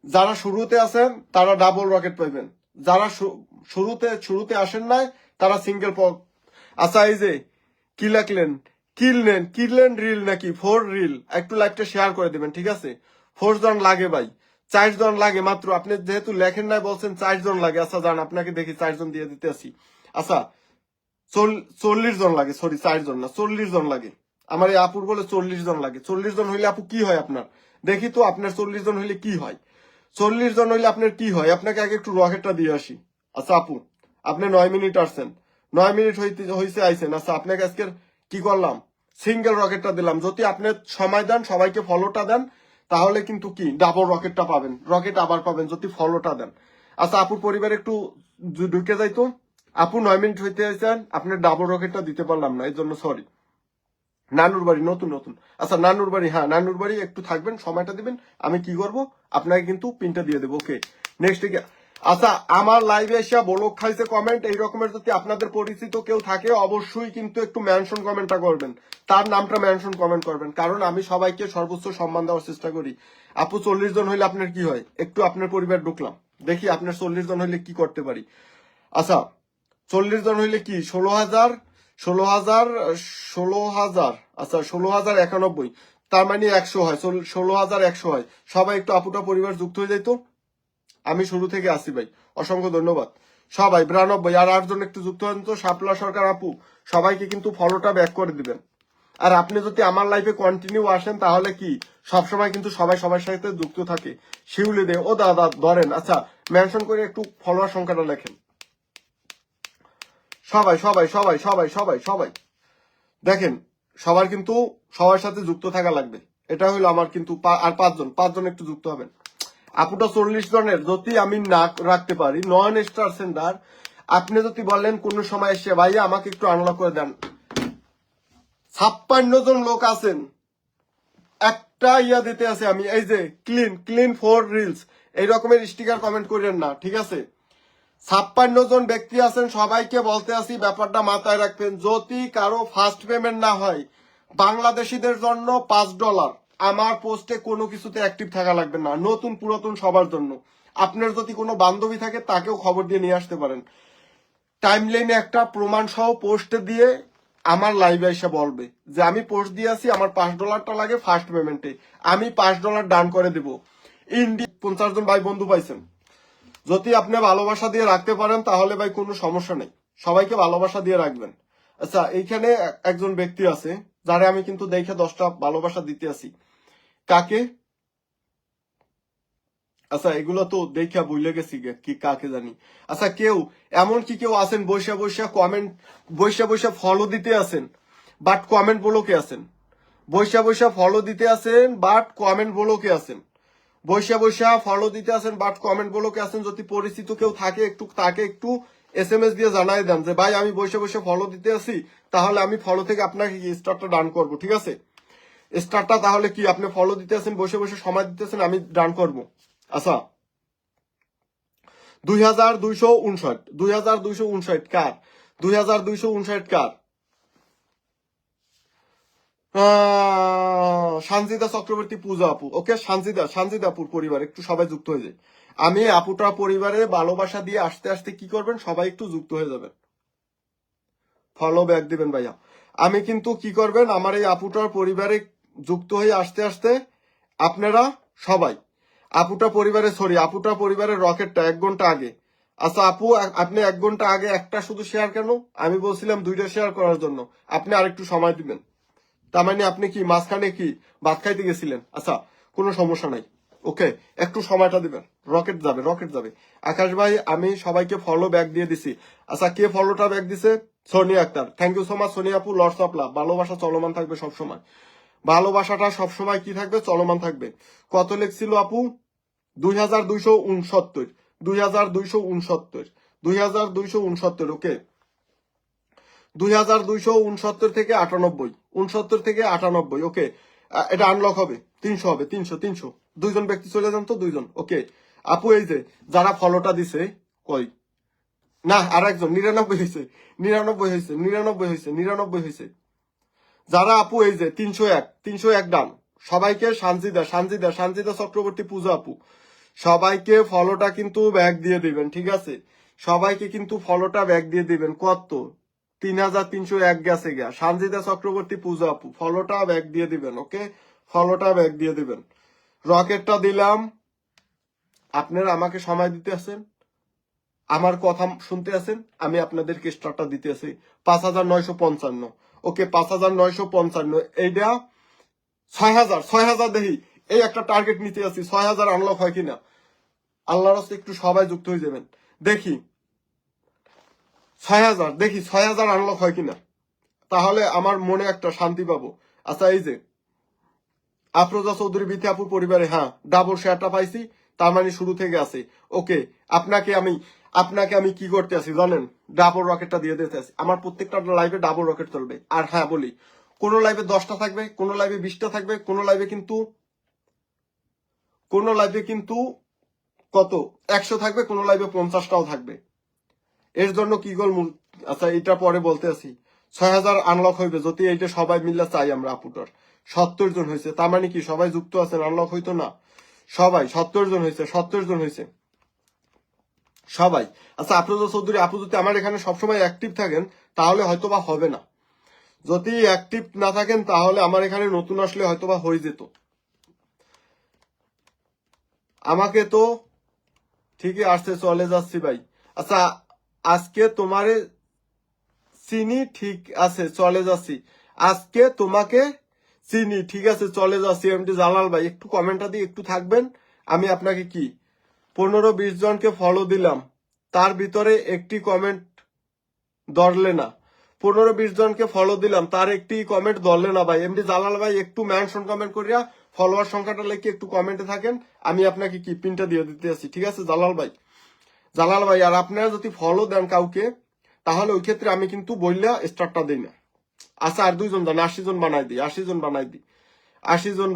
যারা শুরুতে আছেন তারা ডাবল রকেট পাইবেন, যারা শুরুতে আসেন নাই তারা সিঙ্গেল পক। আচ্ছা এই যে কি লেখলেন, কিনলেন রিল নাকি 4 রিল, একটু লাইকটা শেয়ার করে দিবেন, ঠিক আছে? 4 জন লাগে ভাই, 4 জন লাগে মাত্র, আপনি যেহেতু লেখেন নাই বলছেন 4 জন লাগে। আচ্ছা যান আপনাকে দেখি 4 জন দিয়ে দিতে আসি। আচ্ছা 40 জন লাগে, সরি 4 জন না, 40 জন লাগে। আমার এই আপুর বলে 40 জন লাগে। 40 জন হইলে আপু কি হয় আপনার? দেখি তো আপনার 40 জন হইলে কি হয়, 40 জন হইলে আপনার কি হয়? আপনাকে আগে একটু রকেটটা দিয়ে আসি। আচ্ছা আপু আপনি 9 মিনিট আসছেন, 9 মিনিট হইতে আইছেন। আচ্ছা আপনাকে আজকের কি করলাম, সিঙ্গেল রকেটটা দিলাম। যদি আপনি সময় দেন, সবাইকে ফলোটা দেন, তাহলে কিন্তু কি ডাবল রকেটটা পাবেন, রকেট আবার পাবেন যদি ফলোটা দেন। আচ্ছা আপুর পরিবার একটু ঢুকে যাইতো। আপু 9 মিনিট হইতে আইছেন, আপনার ডাবল রকেটটা দিতে পারলাম না, এই জন্য সরি। নানুর বাড়ি নতুন। আচ্ছা নানুর বাড়ি, হ্যাঁ নানুর বাড়ি একটু থাকবেন, সময়টা দিবেন, আমি কি করব আপনাকে কিন্তু পিনটা দিয়ে দেবো। ওকে নেক্সট উইকে। আচ্ছা আমার লাইভে এসে বলক খাইছে কমেন্ট, এই রকমের যদি আপনাদের পরিচিত কেউ থাকে অবশ্যই কিন্তু একটু মেনশন কমেন্টটা করবেন, তার নামটা মেনশন কমেন্ট করবেন, কারণ আমি সবাইকে সর্বোচ্চ সম্মান দেওয়ার চেষ্টা করি। আপু 40 জন হইলে আপনার কি হয়, একটু আপনার পরিবার ঢুকলাম, দেখি আপনার 40 জন হইলে কি করতে পারি। আচ্ছা 40 জন হইলে কি 16,000 16,000 আচ্ছা 16,091, তার মানে 100 হয়, 16,100 হয়। সবাই একটু আপুটা পরিবার যুক্ত হয়ে যাইতো, আমি শুরু থেকে আসি ভাই, অসংখ্য ধন্যবাদ। সবাই 92 আর 8 জন একটু যুক্ত হন তো, শাপলা সরকার আপু, সবাইকে কিন্তু ফলোটা ব্যাক করে দিবেন। আর আপনি যদি আমার লাইফে কন্টিনিউ আসেন তাহলে কি সবসময় কিন্তু সবাই সবার সাথে যুক্ত থাকে। শিউলি দে, ও দাদা ধরেন, আচ্ছা মেনশন করে একটু ফলোয়ার সংখ্যাটা লেখেন। সবাই দেখেন, সবার কিন্তু সবার সাথে যুক্ত থাকা লাগবে, এটা হইলো আমার কিন্তু। আর 5 জন একটু যুক্ত হবেন। আপুটা 40 জনের যদি আমি না রাখতে পারি, নন স্টার সেন্টার, আপনি যদি বলেন কোন সময় এসে ভাইয়া আমাকে একটু আনলক করে দেন, 56 জন লোক আছেন, একটা ইয়া দিতে আছে আমি, এই যে ক্লিন 4 রিলস, এই রকমের স্টিকার কমেন্ট করেন না, ঠিক আছে? 56 জন ব্যক্তি আছেন, সবাইকে বলতে আসি ব্যাপারটা মাথায় রাখবেন। যদি কারো ফার্স্ট পেমেন্ট না হয়, বাংলাদেশিদের জন্য $5, আমার পোস্টে কোনো কিছুতে অ্যাক্টিভ থাকা লাগবে না, নতুন পুরাতন সবার জন্য। আপনার যদি কোনো বান্ধবী থাকে তাকেও খবর দিয়ে নিয়ে আসতে পারেন, টাইমলাইনে একটা প্রমাণ সহ পোস্ট দিয়ে আমার লাইভে এসে বলবে যে আমি পোস্ট দিয়ে আসি, আমার $5টা লাগে ফার্স্ট পেমেন্টে, আমি $5 ডান করে দেব। ইন্ডিয়া 50 জন ভাই বন্ধু পাইছেন, যদি আপনি ভালোবাসা দিয়ে রাখতে পারেন তাহলে ভাই কোনো সমস্যা নেই, সবাইকে ভালোবাসা দিয়ে রাখবেন। আচ্ছা এইখানে একজন ব্যক্তি আছে যারে আমি কিন্তু দেখে 10টা ভালোবাসা দিতে আসি, কাকে? আচ্ছা এগুলো তো দেখা ভুলে গেছি কি কাকে জানি। আচ্ছা কেউ এমন কি কেউ আছেন বৈশা বৈশা কমেন্ট বৈশা বৈশা ফলো দিতে আছেন বাট কমেন্ট ব্লকে আছেন, বৈশা বৈশা ফলো দিতে আছেন বাট কমেন্ট ব্লকে আছেন, বৈশা বৈশা ফলো দিতে আছেন বাট কমেন্ট ব্লকে আছেন। যদি পরিচিত কেউ থাকে একটু তাকে একটু SMS দিয়ে জানাই দেন যে ভাই আমি বৈশা বৈশা ফলো দিতে আছি, তাহলে আমি ফলো থেকে আপনাকে স্টারটা ডান করবো, ঠিক আছে? স্টারটা তাহলে কি আপনি ফলো দিতে আছেন বসে বসে সময় দিতেছেন, আমি ডান করব। আচ্ছা 2259 2259 কার 2259 কার সানজিদা চক্রবর্তী পূজা আপু। ওকে সানজিদাপুর পরিবার একটু সবাই যুক্ত হয়ে যায়। আমি আপুটা পরিবারে ভালোবাসা দিয়ে আস্তে আস্তে কি করবেন সবাই একটু যুক্ত হয়ে যাবেন, ফলো ব্যাক দিবেন ভাইয়া। আমি কিন্তু কি করবেন আমার এই আপুটার পরিবারে যুক্ত হয়ে আস্তে আস্তে আপনারা সবাই আপুটা পরিবারের রকেটটা 1 ঘন্টা আগে। আচ্ছা আপু আপনি 1 ঘন্টা আগে একটা শুধু শেয়ার কেন? আমি বলছিলাম 2টা শেয়ার করার জন্য, আপনি আরেকটু সময় দিবেন। তার মানে আপনি কি মাঝখানে কি ভাত খাইতে গেছিলেন? আচ্ছা কোনো সমস্যা নাই, ওকে একটু সময়টা দিবেন, রকেট যাবে। আকাশ ভাই আমি সবাইকে ফলো ব্যাক দিয়ে দিছি। আচ্ছা কে ফলোটা ব্যাক দিছে? Sonia Akter, thank you so much Sonia আপু, লর্ডস অফ লাভ। ভালোবাসা চলমান থাকবে সবসময়, ভালোবাসাটা সবসময় কি থাকবে চলমান থাকবে। কত লিখছিল আপু? 2269 2269 ওকে 2269 থেকে 98 ওকে এটা আনলক হবে 300 হবে 300 দুইজন ব্যক্তি চলে যান তো, দুইজন ওকে। আপু এই যে যারা ফলোটা দিছে কই না আর একজন 99 হয়েছে যারা আপু এই যে 301 ডান সবাইকে সানজিদা চক্রবর্তী পূজা আপু সবাইকে ফলোটা কিন্তু ব্যাক দিয়ে দিবেন, ঠিক আছে? সবাইকে কিন্তু ফলোটা ব্যাক দিয়ে দিবেন। কত 3301 গেছে গা। সানজিদা চক্রবর্তী পূজা আপু ফলোটা ব্যাক দিয়ে দিবেন, ওকে ফলোটা ব্যাক দিয়ে দিবেন। রকেটটা দিলাম, আপনারা আমাকে সময় দিতে আছেন, আমার কথা শুনতে আছেন, আমি আপনাদেরকে স্টারটা দিতে আছি 5955 ওকে 5955 এইটা 6000 দেখি এই একটা টার্গেট নিতে আছি 6000 আনলক হয় কিনা। আল্লাহর রাস্তায় একটু সবাই যুক্ত হয়ে যাবেন, দেখি 6000 আনলক হয় কিনা, তাহলে আমার মনে একটা শান্তি পাবো। আচ্ছা এই যে আফরোজা চৌধুরী বিথি আপুর পরিবারে হ্যাঁ ডাবল শেয়ারটা পাইছি, তার মানে শুরু থেকে আছে ওকে। আপনাকে আমি কি করতে আছি জানেন? ডাবল রকেটটা দিয়ে দিতে আছি। আমার প্রত্যেকটা লাইভে ডাবল রকেট চলবে। আর হ্যাঁ বলি, কোন লাইভে 10টা থাকবে, কোন লাইভে 20টা থাকবে, কোন লাইভে কিন্তু কত 100 থাকবে, কোন লাইভে 50টাও থাকবে। এর জন্য কি গোল আচ্ছা এটা পরে বলতে আছি। 6000 আনলক হইবে যদি এইটা সবাই মিলে চাই আমরা আপুটার। 70 জন হয়েছে, তার মানে কি সবাই যুক্ত আছেন? আনলক হইতো না সবাই? 70 জন হয়েছে সবাই। আচ্ছা আফরোজা চৌধুরী আপু যদি আমার এখানে সবসময় অ্যাক্টিভ থাকেন তাহলে হয়তো বা হবে না, যদি অ্যাক্টিভ না থাকেন তাহলে আমার এখানে নতুন আসলে হয়তো বা হয়ে যেত। আমাকে তো ঠিকই আসছে, চলে যাচ্ছি ভাই। আচ্ছা আজকে তোমারে চিনি, ঠিক আছে চলে যাচ্ছি। আজকে তোমাকে চিনি, ঠিক আছে চলে যাচ্ছি। এমডি জালাল ভাই একটু কমেন্টটা দিয়ে একটু থাকবেন। আমি আপনাকে কি 15-20 জনকে ফলো দিলাম, তার ভিতরে একটি কমেন্ট ধরলে না। 15-20 জনকে ফলো দিলাম, তার একটি কমেন্ট ধরলে না ভাই। এমডি জালাল ভাই একটু মেনশন কমেন্ট করিয়া ফলোয়ার সংখ্যাটা লিখে একটু কমেন্টে থাকেন, আমি আপনাকে কি পিনটা দিয়ে দিতে আসি, ঠিক আছে জালাল ভাই। আর আপনারা যদি ফলো দেন কাউকে তাহলে ওই ক্ষেত্রে আমি কিন্তু বললা স্টারটা দিই না। আচ্ছা আর 2 জন দেন, 80 জন বানাই দিই 80 জন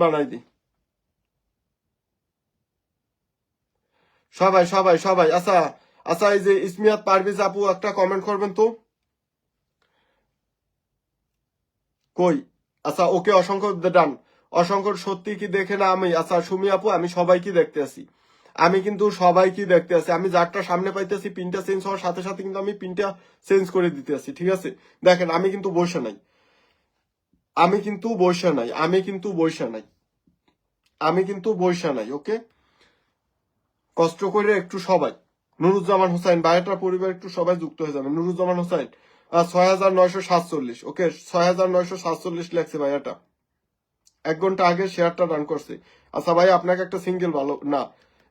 বানাই দিই সবাই। আচ্ছা এই যে ইসমিয়াত পারভেজ আপু একটা কমেন্ট করবেন তো কই। আচ্ছা ওকে অসংখ্য ডান, অসংখ্য সত্যি কি দেখে না আমি। আচ্ছা সুমি আপু আমি সবাইকে দেখতে আসি, আমি কিন্তু সবাইকে দেখতে আসি। আমি যারটা সামনে পাইতেছি পিনটা চেঞ্জ হওয়ার সাথে সাথে কিন্তু আমি পিনটা চেঞ্জ করে দিতে আসি, ঠিক আছে? দেখেন আমি কিন্তু বসে নাই, ওকে কষ্ট করে একটু সবাই। নুরুজ্জামান হোসাইন বায়োটার পরিবার একটু সবাই যুক্ত হয়ে যাবে। নুরুজ্জামান হোসাইন 6947 ওকে 6947 লেখছে ভাইয়াটা, 1 ঘন্টা আগে শেয়ারটা রান করছে। আচ্ছা ভাই আপনাকে একটা সিঙ্গেল ভালো না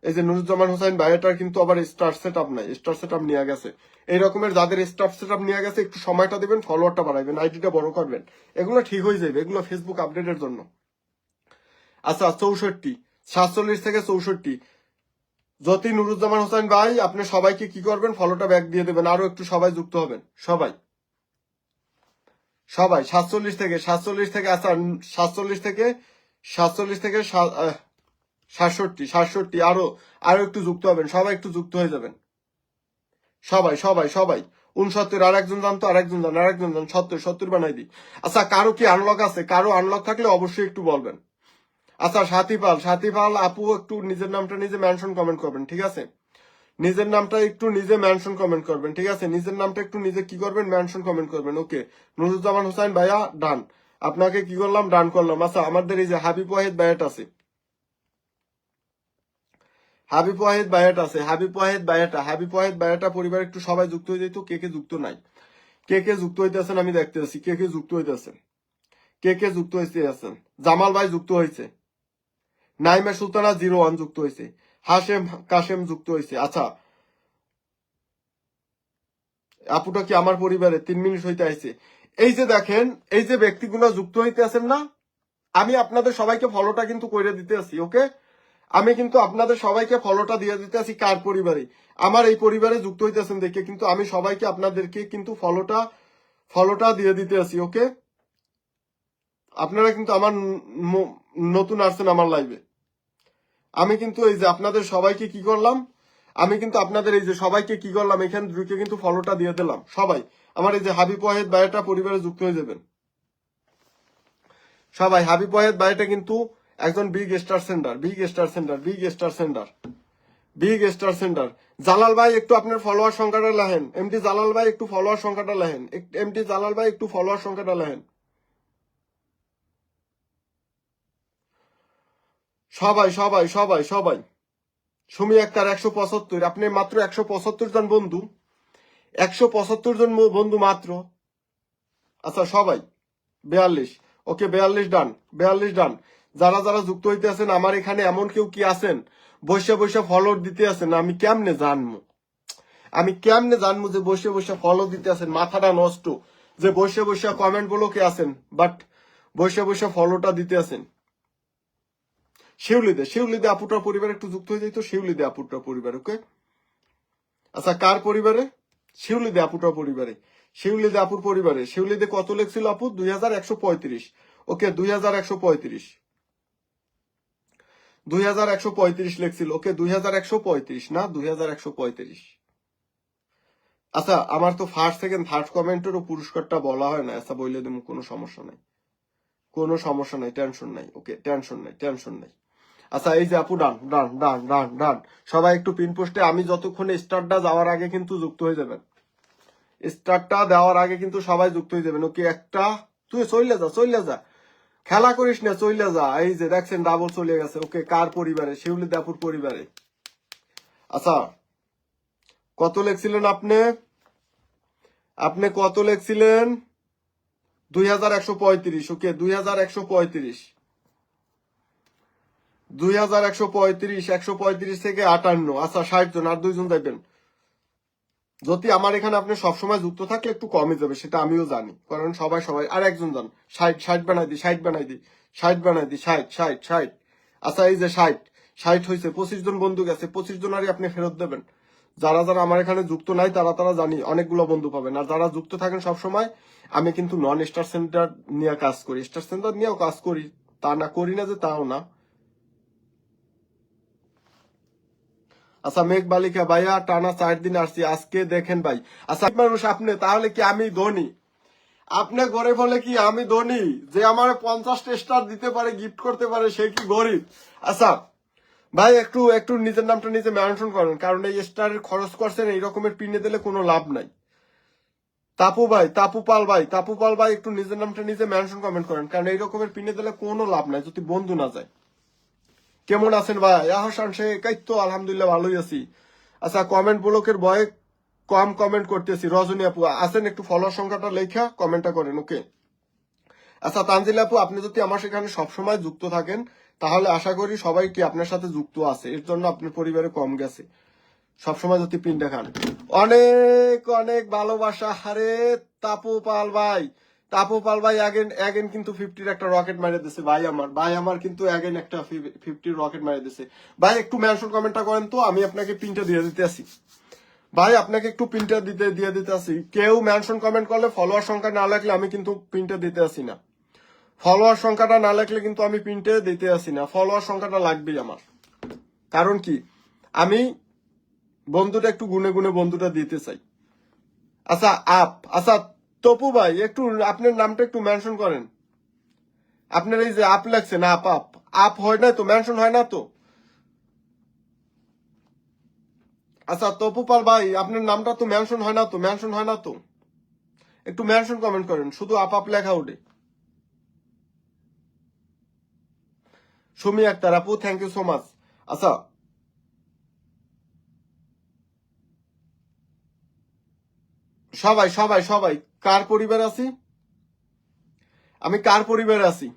এই যে নুরুজ্জামান হোসেন ভাইয়াটার কিন্তু আবার স্টার সেট আপ নাই, স্টার সেট আপ নিয়ে গেছে। এই রকমের যাদের স্টার সেট আপ নিয়ে গেছে একটু সময়টা দিবেন, ফলোয়ারটা বাড়াইবেন, আইডিটা বড় করবেন, এগুলো ঠিক হয়ে যাবে, এগুলো ফেসবুক আপডেটের জন্য। আচ্ছা 64 47 থেকে 64 যতই নুরুজ্জামান হোসেন ভাই, আপনি সবাইকে কি করবেন, ফলোটা ব্যাক দিয়ে দেবেন, আরো একটু সবাই যুক্ত হবেন, সবাই সবাই 47 থেকে আচ্ছা 47 থেকে 67 আরো আরো একটু যুক্ত হবেন, সবাই একটু যুক্ত হয়ে যাবেন, সবাই সবাই সবাই 69 আর একজন জান তো, আরেকজন জান, 70 বানাই দিই। আচ্ছা কারো কি আনলক আছে? কারো আনলক থাকলে অবশ্যই একটু বলবেন। আচ্ছা সাথীপাল আপু একটু নিজের নামটা নিজে মেনশন কমেন্ট করবেন, ঠিক আছে? নিজের নামটা একটু নিজে মেনশন কমেন্ট করবেন, ঠিক আছে? নিজের নামটা একটু নিজে কি করবেন, মেনশন কমেন্ট করবেন। ওকে নুরুজ্জামান হোসেন ভাইয়া ডান, আপনাকে কি করলাম, ডান করলাম। আচ্ছা আমাদের এই যে হাবিব ওয়াহিদ ভাইয়াট আছে, হাবিব ওয়াহিদ ভাইয়াটা পরিবার একটু সবাই যুক্ত হয়ে যেত। কে কে যুক্ত নাই, কে কে যুক্ত হইতেছেন আমি দেখতে আছি, কে কে যুক্ত হইতেছেন, কে কে যুক্ত হইতেছেন। জামাল ভাই যুক্ত হয়েছে, নাইমা সুলতানা 01 যুক্ত হয়েছে, হাশেম কাশেম যুক্ত হয়েছে। আচ্ছা আপুটা কি আমার পরিবারে 3 মিনিট হইতে আইছে। এই যে দেখেন, এই যে ব্যক্তিগুলো যুক্ত হইতে আছেন না, আমি আপনাদের সবাইকে ফলোটা কিন্তু কইরে দিতে আছি। ওকে আমি কিন্তু আপনাদের সবাইকে ফলোটা দিয়ে দিতে আছি। কার পরিবারে? আমার এই পরিবারে যুক্ত হইতেছেন দেখে কিন্তু আমি সবাইকে আপনাদেরকে কিন্তু ফলোটা দিয়ে দিতে আছি। ওকে আপনারা কিন্তু আমার নতুন আসছেন আমার লাইভে, আমি কিন্তু এই যে আপনাদের সবাইকে কি করলাম, আমি কিন্তু আপনাদের এই যে সবাইকে কি করলাম, এখানে ঢুকে কিন্তু ফলোটা দিয়ে দিলাম। সবাই আমার এই যে হাবিব ওয়াহিদ ভাইয়াটা পরিবারে যুক্ত হয়ে যাবেন সবাই। হাবিব ওয়াহিদ ভাইয়াটা কিন্তু একজন বিগ স্টার সেন্টার। জালাল ভাই একটু আপনার ফলোয়ার সংখ্যাটা লেখেন, এমটি জালাল ভাই একটু ফলোয়ার সংখ্যাটা লেখেন, এমটি জালাল ভাই একটু ফলোয়ার সংখ্যাটা লেখেন। সবাই সবাই সবাই সবাই সুমি আক্তার 175, আপনি মাত্র 175 জন বন্ধু, 175 জন বন্ধু মাত্র। আচ্ছা সবাই 42, ওকে 42 ডান, 42 ডান। যারা যারা যুক্ত হইতে আছেন আমার এখানে এমন কেউ কি আছেন বসে বসে ফলো দিতে আছেন? আমি কেমনে জানবো যে বসে বসে ফলো দিতে আছেন? মাথাটা নষ্ট যে বসে বসে কমেন্ট বলো কে আছেন, বাট বসে বসে ফলোটা দিতে আছেন। শিউলিদে আপুটার পরিবার একটু যুক্ত হয়ে যাইতো, শিউলিদে আপুটার পরিবার। ওকে আচ্ছা কার পরিবারে? শিউলিদে আপুটার পরিবারে, শিউলিদে আপুর পরিবারে। শিউলিদে কত লেখছিল আপু? 2135। ওকে 2135 লেখছিল। ওকে 2135 না 2135। আচ্ছা আমার তো ফার্স্ট সেকেন্ড থার্ড কমেন্টেরও পুরস্কারটা বলা হয় না। আচ্ছা বললে দেবো, কোনো সমস্যা নাই, কোনো সমস্যা নাই, টেনশন নাই। ওকে টেনশন নাই। আচ্ছা এই যে আপু ডান ডান ডান ডান ডান, সবাই একটু পিন পোস্টে আমি যতক্ষণে স্টার্টটা যাওয়ার আগে কিন্তু যুক্ত হয়ে যাবেন, স্টার্টটা দেওয়ার আগে কিন্তু সবাই যুক্ত হয়ে যাবেন। ওকে একটা তুই চলে যা, খেলা করিস না, চলে যা। এই যে দেখছেন ডাবল চলে গেছে। ওকে কার পরিবারে? শিউলি দাপুর পরিবারে। আচ্ছা কত লেখছিলেন আপনি? আপনি কত লেখছিলেন? 2135। ওকে 2135, 135 থেকে 58। আচ্ছা 60 জন, আর 2 জন যাইবেন। যদি আমার এখানে আপনি সবসময় যুক্ত থাকলে একটু কমে যাবে, সেটা আমিও জানি, কারণ সবাই আর একজন যান। 60 বানাই দি 60 60। আচ্ছা এই যে 60 হয়েছে, 25 জন বন্ধু গেছে, 25 জনারই আপনি ফেরত দেবেন। যারা যারা আমার এখানে যুক্ত নাই তারা জানি অনেকগুলো বন্ধু পাবেন, আর যারা যুক্ত থাকেন সবসময়, আমি কিন্তু নন স্টার সেন্টার নিয়ে কাজ করি, স্টার সেন্টার নিয়েও কাজ করি, তা না করি না যে তাও না। আচ্ছা মেঘ বালিকা ভাইয়া টানা 4 দিন আসছি, আজকে দেখেন ভাই। আচ্ছা মানুষ আপনি, তাহলে কি আমি ধনী? আপনি গরিব হলে কি আমি ধনী? যে আমার 50 স্টার দিতে পারে, গিফট করতে পারে, সে কি গরিব? আচ্ছা ভাই একটু একটু নিজের নামটা নিজে মেনশন করেন, কারণ এই স্টারের খরচ করছেন, এই রকমের পিনে দিলে কোনো লাভ নাই। তাপু পাল ভাই একটু নিজের নামটা নিজে মেনশন কমেন্ট করেন, কারণ এই রকমের পিনে দিলে কোনো লাভ নাই যদি বন্ধু না যায়। কেমন আছেন ভাই? আহসান শেখ, এই তো আলহামদুলিল্লাহ ভালোই আছি। আচ্ছা কমেন্ট ব্লকের ভয়ে কম কমেন্ট করতেছি। রজনী আপু আছেন, একটু ফলোয়ার সংখ্যাটা লেখা কমেন্টটা করেন। ওকে আচ্ছা তানজিল আপু, আপনি যদি আমার সেখানে সবসময় যুক্ত থাকেন তাহলে আশা করি সবাই কি আপনার সাথে যুক্ত আছে, এর জন্য আপনার পরিবারে কম গেছে। সবসময় যদি পিনটা খান, অনেক অনেক ভালোবাসা। আরে তাপু পাল ভাই, তাপু পাল ভাই অ্যাগেন অ্যাগেন কিন্তু 50-র একটা রকেট মারে দিছে ভাই আমার কিন্তু অ্যাগেন একটা 50 রকেট মারে দিছে ভাই। একটু মেনশন কমেন্টটা করেন তো, আমি আপনাকে পিনটা দিয়ে দিতে আসি ভাই, আপনাকে একটু পিনটা দিয়ে দিতে আসি। কেউ মেনশন কমেন্ট করলে ফলোয়ার সংখ্যা না লাগলে আমি কিন্তু পিনটা দিতে আসি না। ফলোয়ার সংখ্যাটা না লাগলে কিন্তু আমি পিনটা দিতে আসি না, ফলোয়ার সংখ্যাটা লাগবেই আমার। কারণ কি, আমি বন্ধুটা একটু গুনে গুনে বন্ধুটা দিতে চাই। আচ্ছা আচ্ছা তপু ভাই, একটু আপনার নামটা একটু মেনশন করেন। আপনার এই যে আপ লাগছে না, আপ আপ আপ হয় না তো, মেনশন হয় না তো। আচ্ছা তপু পাল ভাই, আপনার নামটা তো মেনশন হয় না তো, মেনশন হয় না তো। একটু মেনশন কমেন্ট করেন, শুধু আপ আপ লেখা ওঠে। সুমি আক্তার আপু, থ্যাংক ইউ সো মাচ। আচ্ছা সবাই সবাই সবাই কার পরিবার আছি, আমি কার পরিবারে আছি,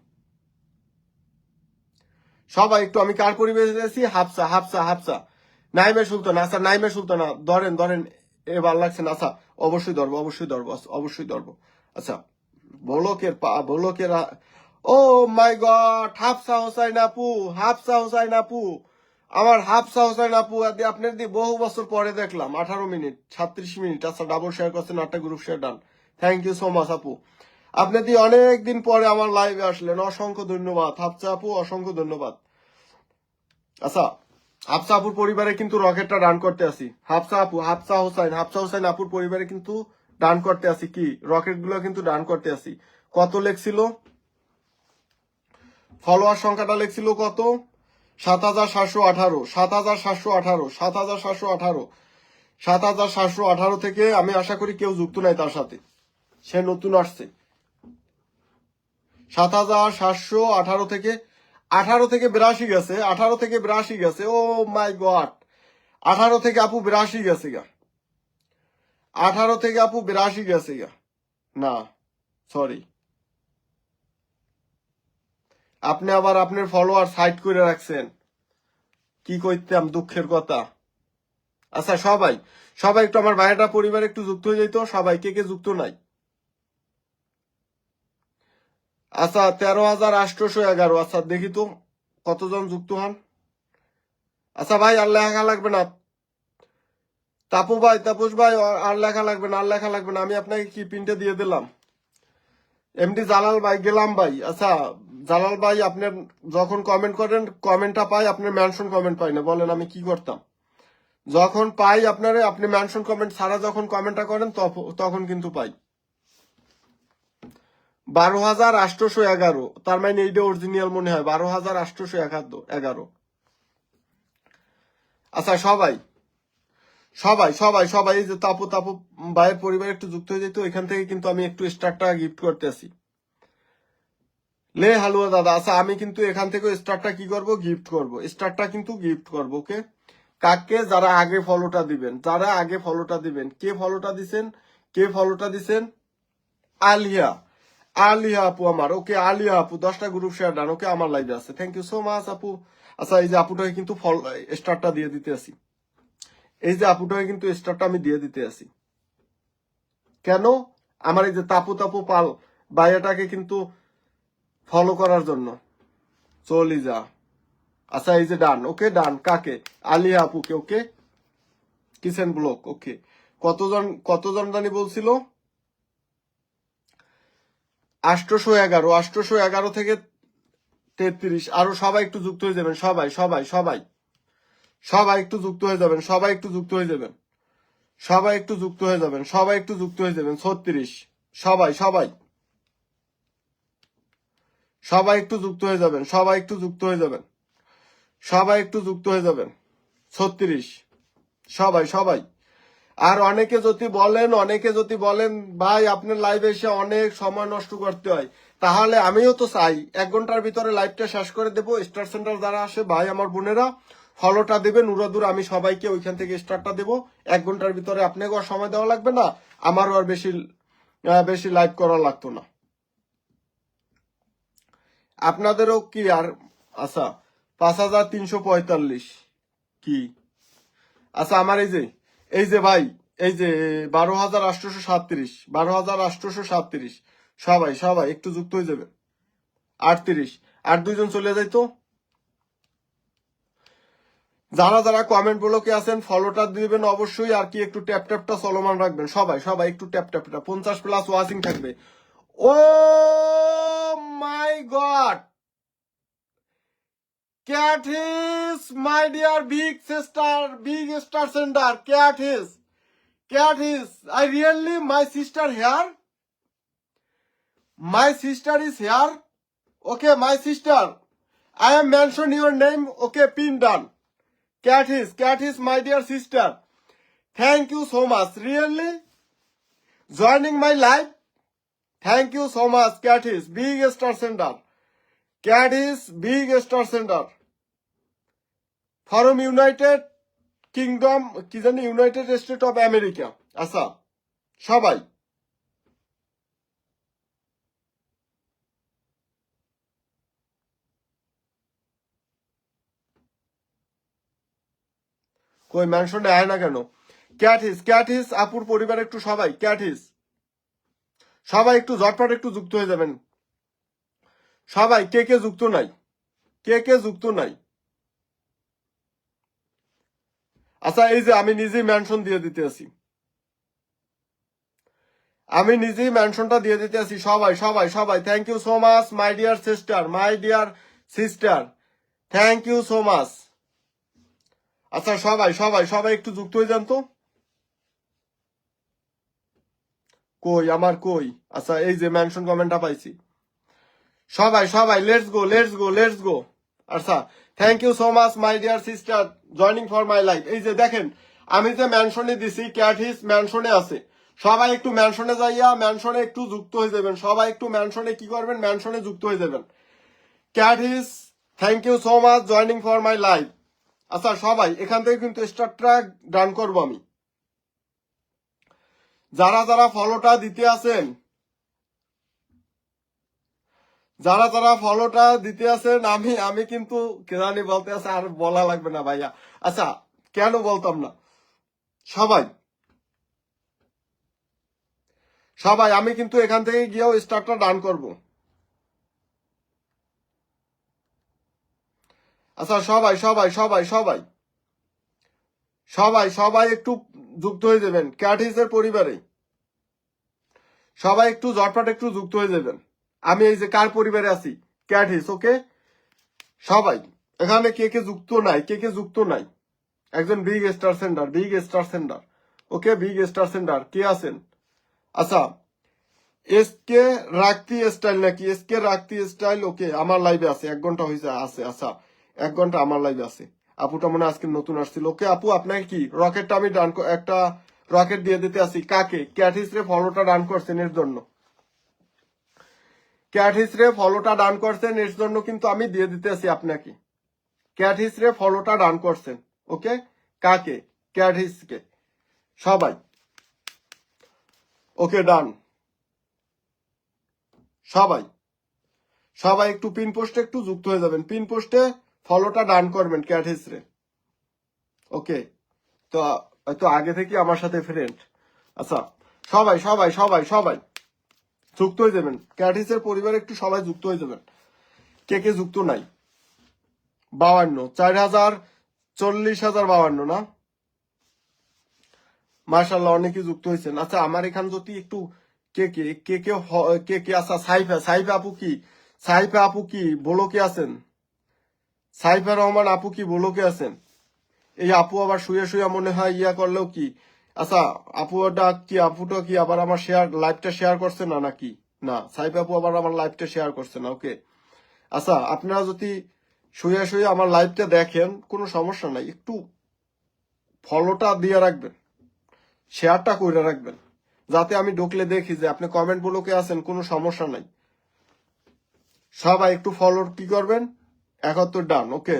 সবাই একটু আমি কার পরিবারে আছি। হাফসা হাফসা হাফসা, নাইমে সুলতানা। আচ্ছা নাইমে সুলতানা ধরেন ধরেন, এবার লাগছে না। আচ্ছা অবশ্যই ধরবো, অবশ্যই ধরবো, অবশ্যই ধরবো। আচ্ছা বলকের ও মাই গড, হাফসা হোসাইন আপু, হাফসা হোসাইন আপু, আমার হাফসা হোসাইন আপু আপনার দিয়ে বহু বছর পরে দেখলাম। 18 মিনিট 36 মিনিট। আচ্ছা ডাবল শেয়ার করছেন, 8টা group share done, thank you so much আপু। আপনি দিয়ে অনেক দিন পরে আমার লাইভে আসলেন, অসংখ্য ধন্যবাদ হাফসা আপু, অসংখ্য ধন্যবাদ। আচ্ছা হাফসা আপুর পরিবারে কিন্তু রকেটটা ডান করতে আসি। হাফসা আপু, হাফসা হোসাইন আপুর পরিবারে কিন্তু ডান করতে আসি, কি রকেট গুলো কিন্তু ডান করতে আসি। কত লেখছিল ফলোয়ার সংখ্যাটা, লেখছিল কত, 7,718, 7,718, 7,718, 7,718 থেকে আমি আশা করি কেউ যুক্ত নাই তার সাথে, সে নতুন আসছে। 7,718 থেকে 18 থেকে 82 গেছে, 18 থেকে 82 গেছে। ও মাই গড, 18 থেকে আপু 82 গেছে গা, 18 থেকে আপু 82 গেছে গা। না সরি, আপনি আবার আপনার ফলোয়ার সাইড করে রাখছেন, কি কইতাম দুঃখের কথা। আচ্ছা সবাই সবাই একটু আমার ভাইয়াটা পরিবারে একটু যুক্ত হয়ে যেত, সবাই কে কে যুক্ত নাই। আচ্ছা 13,811। আচ্ছা দেখি তো কতজন যুক্ত হন। আচ্ছা ভাই আর লেখা লাগবে না, তাপু ভাই তাপস ভাই আর লেখা লাগবে না, আর লেখা লাগবে না, আমি আপনাকে কি পিনটা দিয়ে দিলাম। এমডি জালাল ভাই গেলাম ভাই। আচ্ছা জালাল ভাই, আপনার যখন কমেন্ট করেন কমেন্টটা পাই, আপনার মেনশন কমেন্ট পাই না, বলেন আমি কি করতাম। যখন পাই আপনারে, আপনি মেনশন কমেন্ট ছাড়া যখন কমেন্টটা করেন তখন কিন্তু পাই। 12,811, তার মানে এইটা অরিজিনাল মনে হয়, 12,811। আচ্ছা সবাই সবাই সবাই সবাই এই যে তাপু তাপু ভাইয়ের পরিবার একটু যুক্ত হয়ে যেত, এখান থেকে কিন্তু আমি একটু স্টারটা গিফট করতেছি। লে হালুয়া দাদা, আচ্ছা আমি কিন্তু এখান থেকে স্টারটা কি করব, গিফট করব, স্টারটা কিন্তু গিফট করব। ওকে, কাকে, যারা আগে ফলোটা দিবেন, যারা আগে ফলোটা দিবেন। কে ফলোটা দিছেন, কে ফলোটা দিছেন, আলিয়া, আলিয়া আপু আমার। ওকে আলিয়া আপু 10টা গ্রুপ শেয়ার ডান, ওকে আমার লাইভে আছে, থ্যাংক ইউ সো মাচ আপু। আচ্ছা এই যে আপুটাকে কিন্তু স্টারটা দিয়ে দিতে আসি, এই যে আপুটাকে কিন্তু স্টারটা আমি দিয়ে দিতে আসি। কেন, আমার এই যে তাপু তাপু পাল বাইয়াটাকে কিন্তু ফলো করার জন্য, চলি যা। আচ্ছা এই যে ডান, ওকে ডান, কাকে, আলিয়া আপুকে। ওকে কিচেন ব্লক। ওকে কতজন জানি বলছিল, 811, 811 থেকে 33। আরো সবাই একটু যুক্ত হয়ে যাবেন, সবাই সবাই সবাই সবাই একটু যুক্ত হয়ে যাবেন, সবাই একটু যুক্ত হয়ে যাবেন, সবাই একটু যুক্ত হয়ে যাবেন, সবাই একটু যুক্ত হয়ে যাবেন। 36, সবাই সবাই সবাই একটু যুক্ত হয়ে যাবেন, সবাই একটু যুক্ত হয়ে যাবেন, সবাই একটু যুক্ত হয়ে যাবেন। 36, সবাই সবাই। আর অনেকে যদি বলেন ভাই আপনার লাইভে এসে অনেক সময় নষ্ট করতে হয়, তাহলে আমিও তো চাই 1 ঘন্টার ভিতরে লাইভটা শেষ করে দেবো। স্টার সেন্টার যারা আসে ভাই আমার বোনেরা ফলোটা দেবেন উড়াদুর, আমি সবাইকে ওইখান থেকে স্টারটা দেবো। 1 ঘন্টার ভিতরে আপনাকেও আর সময় দেওয়া লাগবে না, আমারও আর বেশি বেশি লাইভ করা লাগতো না। আপনাদেরও কি আর আচ্ছা 5345 কি আচ্ছা আমার এই যে ভাই এই যে 12,837 12,837 সবাই সবাই একটু যুক্ত হয়ে যাবে 38 আর দুইজন চলে যায় তো যারা যারা কমেন্ট ব্লকে আছেন ফলোটা দিবেন অবশ্যই আর কি একটু ট্যাপ ট্যাপটা চলমান রাখবেন সবাই সবাই একটু ট্যাপ ট্যাপটা 50 প্লাস ওয়াচিং থাকবে ও my god Cat is my dear big star sender. Cat is. I really, my sister here. My sister is here. Okay, my sister. I am mention your name. Okay, pin done. Cat is my dear sister. Thank you so much. Really, joining my life. Thank you so much. Cat is big star sender. Cat is big star sender. From United kingdom কি জানি United state of America আচ্ছা সবাই কই মেনশনে আয় না কেন cat হিস আপুর পরিবার একটু সবাই ক্যাট হিস সবাই একটু ঝটপট একটু যুক্ত হয়ে যাবেন সবাই কে যুক্ত নাই কে যুক্ত নাই আচ্ছা এই যে আমি নিজেই মেনশন দিয়ে দিতে আছি আমি নিজেই মেনশনটা দিয়ে দিতে আছি সবাই সবাই সবাই thank you so much my dear sister thank you so much আচ্ছা সবাই সবাই সবাই একটু যুক্ত হয়ে যান তো কই আমার কই আচ্ছা এই যে মেনশন কমেন্টটা পাইছি সবাই সবাই লেটস গো আচ্ছা thank you so much my dear sister joining for my life এই যে দেখেন আমি যে মেনশনে দিছি ক্যাট হিস মেনশনে আছে সবাই একটু মেনশনে যাইয়া মেনশনে একটু যুক্ত হয়ে যাবেন সবাই একটু মেনশনে কি করবেন মেনশনে যুক্ত হয়ে যাবেন ক্যাট হিস thank you so much joining for my life আচ্ছা সবাই এখান থেকে কিন্তু স্টার্টটা ডান করবো আমি যারা যারা ফলোটা দিতে আছেন যারা ফলোটা দিতে আছেন আমি কিন্তু কেরানি বলতে আছে আর বলা লাগবে না ভাইয়া আচ্ছা কেন বলতাম না সবাই সবাই আমি কিন্তু এখান থেকে গিয়েও স্টার্টটা ডান করব আচ্ছা সবাই সবাই সবাই সবাই সবাই সবাই একটু যুক্ত হয়ে যাবেন ক্যাটহিসের পরিবারে সবাই একটু ঝটপট একটু যুক্ত হয়ে যাবেন আমি এই যে কার পরিবারে আছি ক্যাটহিস ওকে সবাই এখানে কে যুক্ত নাই কে যুক্ত নাই একজন big star sender okay big star sender কে আছেন আচ্ছা এসকে রাখতি স্টাইল নাকি এসকে রাখতি স্টাইল ওকে আমার লাইভে আছে 1 ঘন্টা হয়েছে আছে আচ্ছা 1 ঘন্টা আমার লাইভে আছে আপুটা মনে আজকে নতুন আসছিল ওকে আপু আপনাকে কি রকেটটা আমি ডান একটা রকেট দিয়ে দিতে আসি কাকে ক্যাটহিস রে ফলোটা ডান করছেন এর জন্য ক্যাটহিস রে ফলোটা ডান করছেন এর জন্য কিন্তু আমি দিয়ে দিতে আসি আপনাকে ক্যাটহিস রে ফলোটা ডান করছেন ওকে কাকে ক্যাটহিসকে সবাই ওকে ডান সবাই সবাই একটু পিন পোস্টে একটু যুক্ত হয়ে যাবেন পিন পোস্টে ফলোটা ডান করবেন ক্যাটহিস রে ওকে তো হয়তো আগে থেকে আমার সাথে ফ্রেন্ড আচ্ছা সবাই সবাই সবাই সবাই যুক্ত হয়ে যাবেন ক্যাটহিসের পরিবারে একটু সবাই যুক্ত হয়ে যাবেন কে যুক্ত নাই 52 4000 40,052 না মাশাআল্লাহ অনেকে যুক্ত হয়েছেন আচ্ছা আমার এখান যদি একটু কে আচ্ছা সাইফা আপু কি বলকে আছেন সাইফা রহমান আপু কি বলকে আছেন এই আপু আবার শুয়ে মনে হয় ইয়া করলেও কি আচ্ছা আপুটা কি আবার আমার লাইভটা শেয়ার করছে না নাকি না সাইফা আপু আবার আমার লাইভটা শেয়ার করছে না ওকে আচ্ছা আপনারা যদি শুয়ে আমার লাইভটা দেখেন কোনো সমস্যা নাই একটু ফলোটা দিয়ে রাখবেন শেয়ারটা করে রাখবেন যাতে আমি ঢুকলে দেখি যে আপনি কমেন্ট ব্লকে আছেন কোনো সমস্যা নাই সবাই একটু ফলো কি করবেন 71 ডান ওকে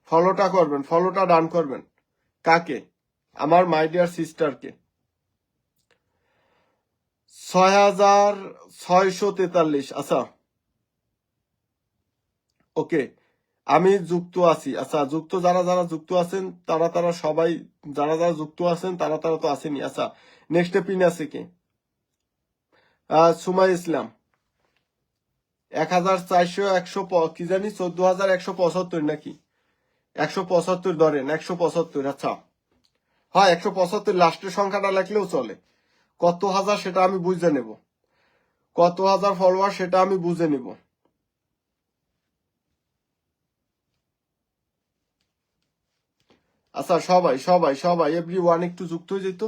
ফলোটা করবেন ফলোটা ডান করবেন কাকে আমার মাই ডিয়ার সিস্টারকে 6,643 আচ্ছা ওকে, আমি যুক্ত আছি। আচ্ছা, যুক্ত যারা যারা যুক্ত আছেন তারা তারা সবাই, যারা যারা যুক্ত আছেন তারা তারা তো আসেনি। আচ্ছা, নেক্সট পিন আছে কে? সুমাই ইসলাম 1400 কি জানি 14,175 নাকি 175 ধরেন, 175। আচ্ছা, হয় 175 লাস্টের সংখ্যাটা লেখলেও চলে। কত হাজার সেটা আমি বুঝে নেব, কত হাজার ফলোয়ার সেটা আমি বুঝে নেব। আচ্ছা, সবাই সবাই সবাই এভরি ওয়ান একটু যুক্ত হয়ে যেত।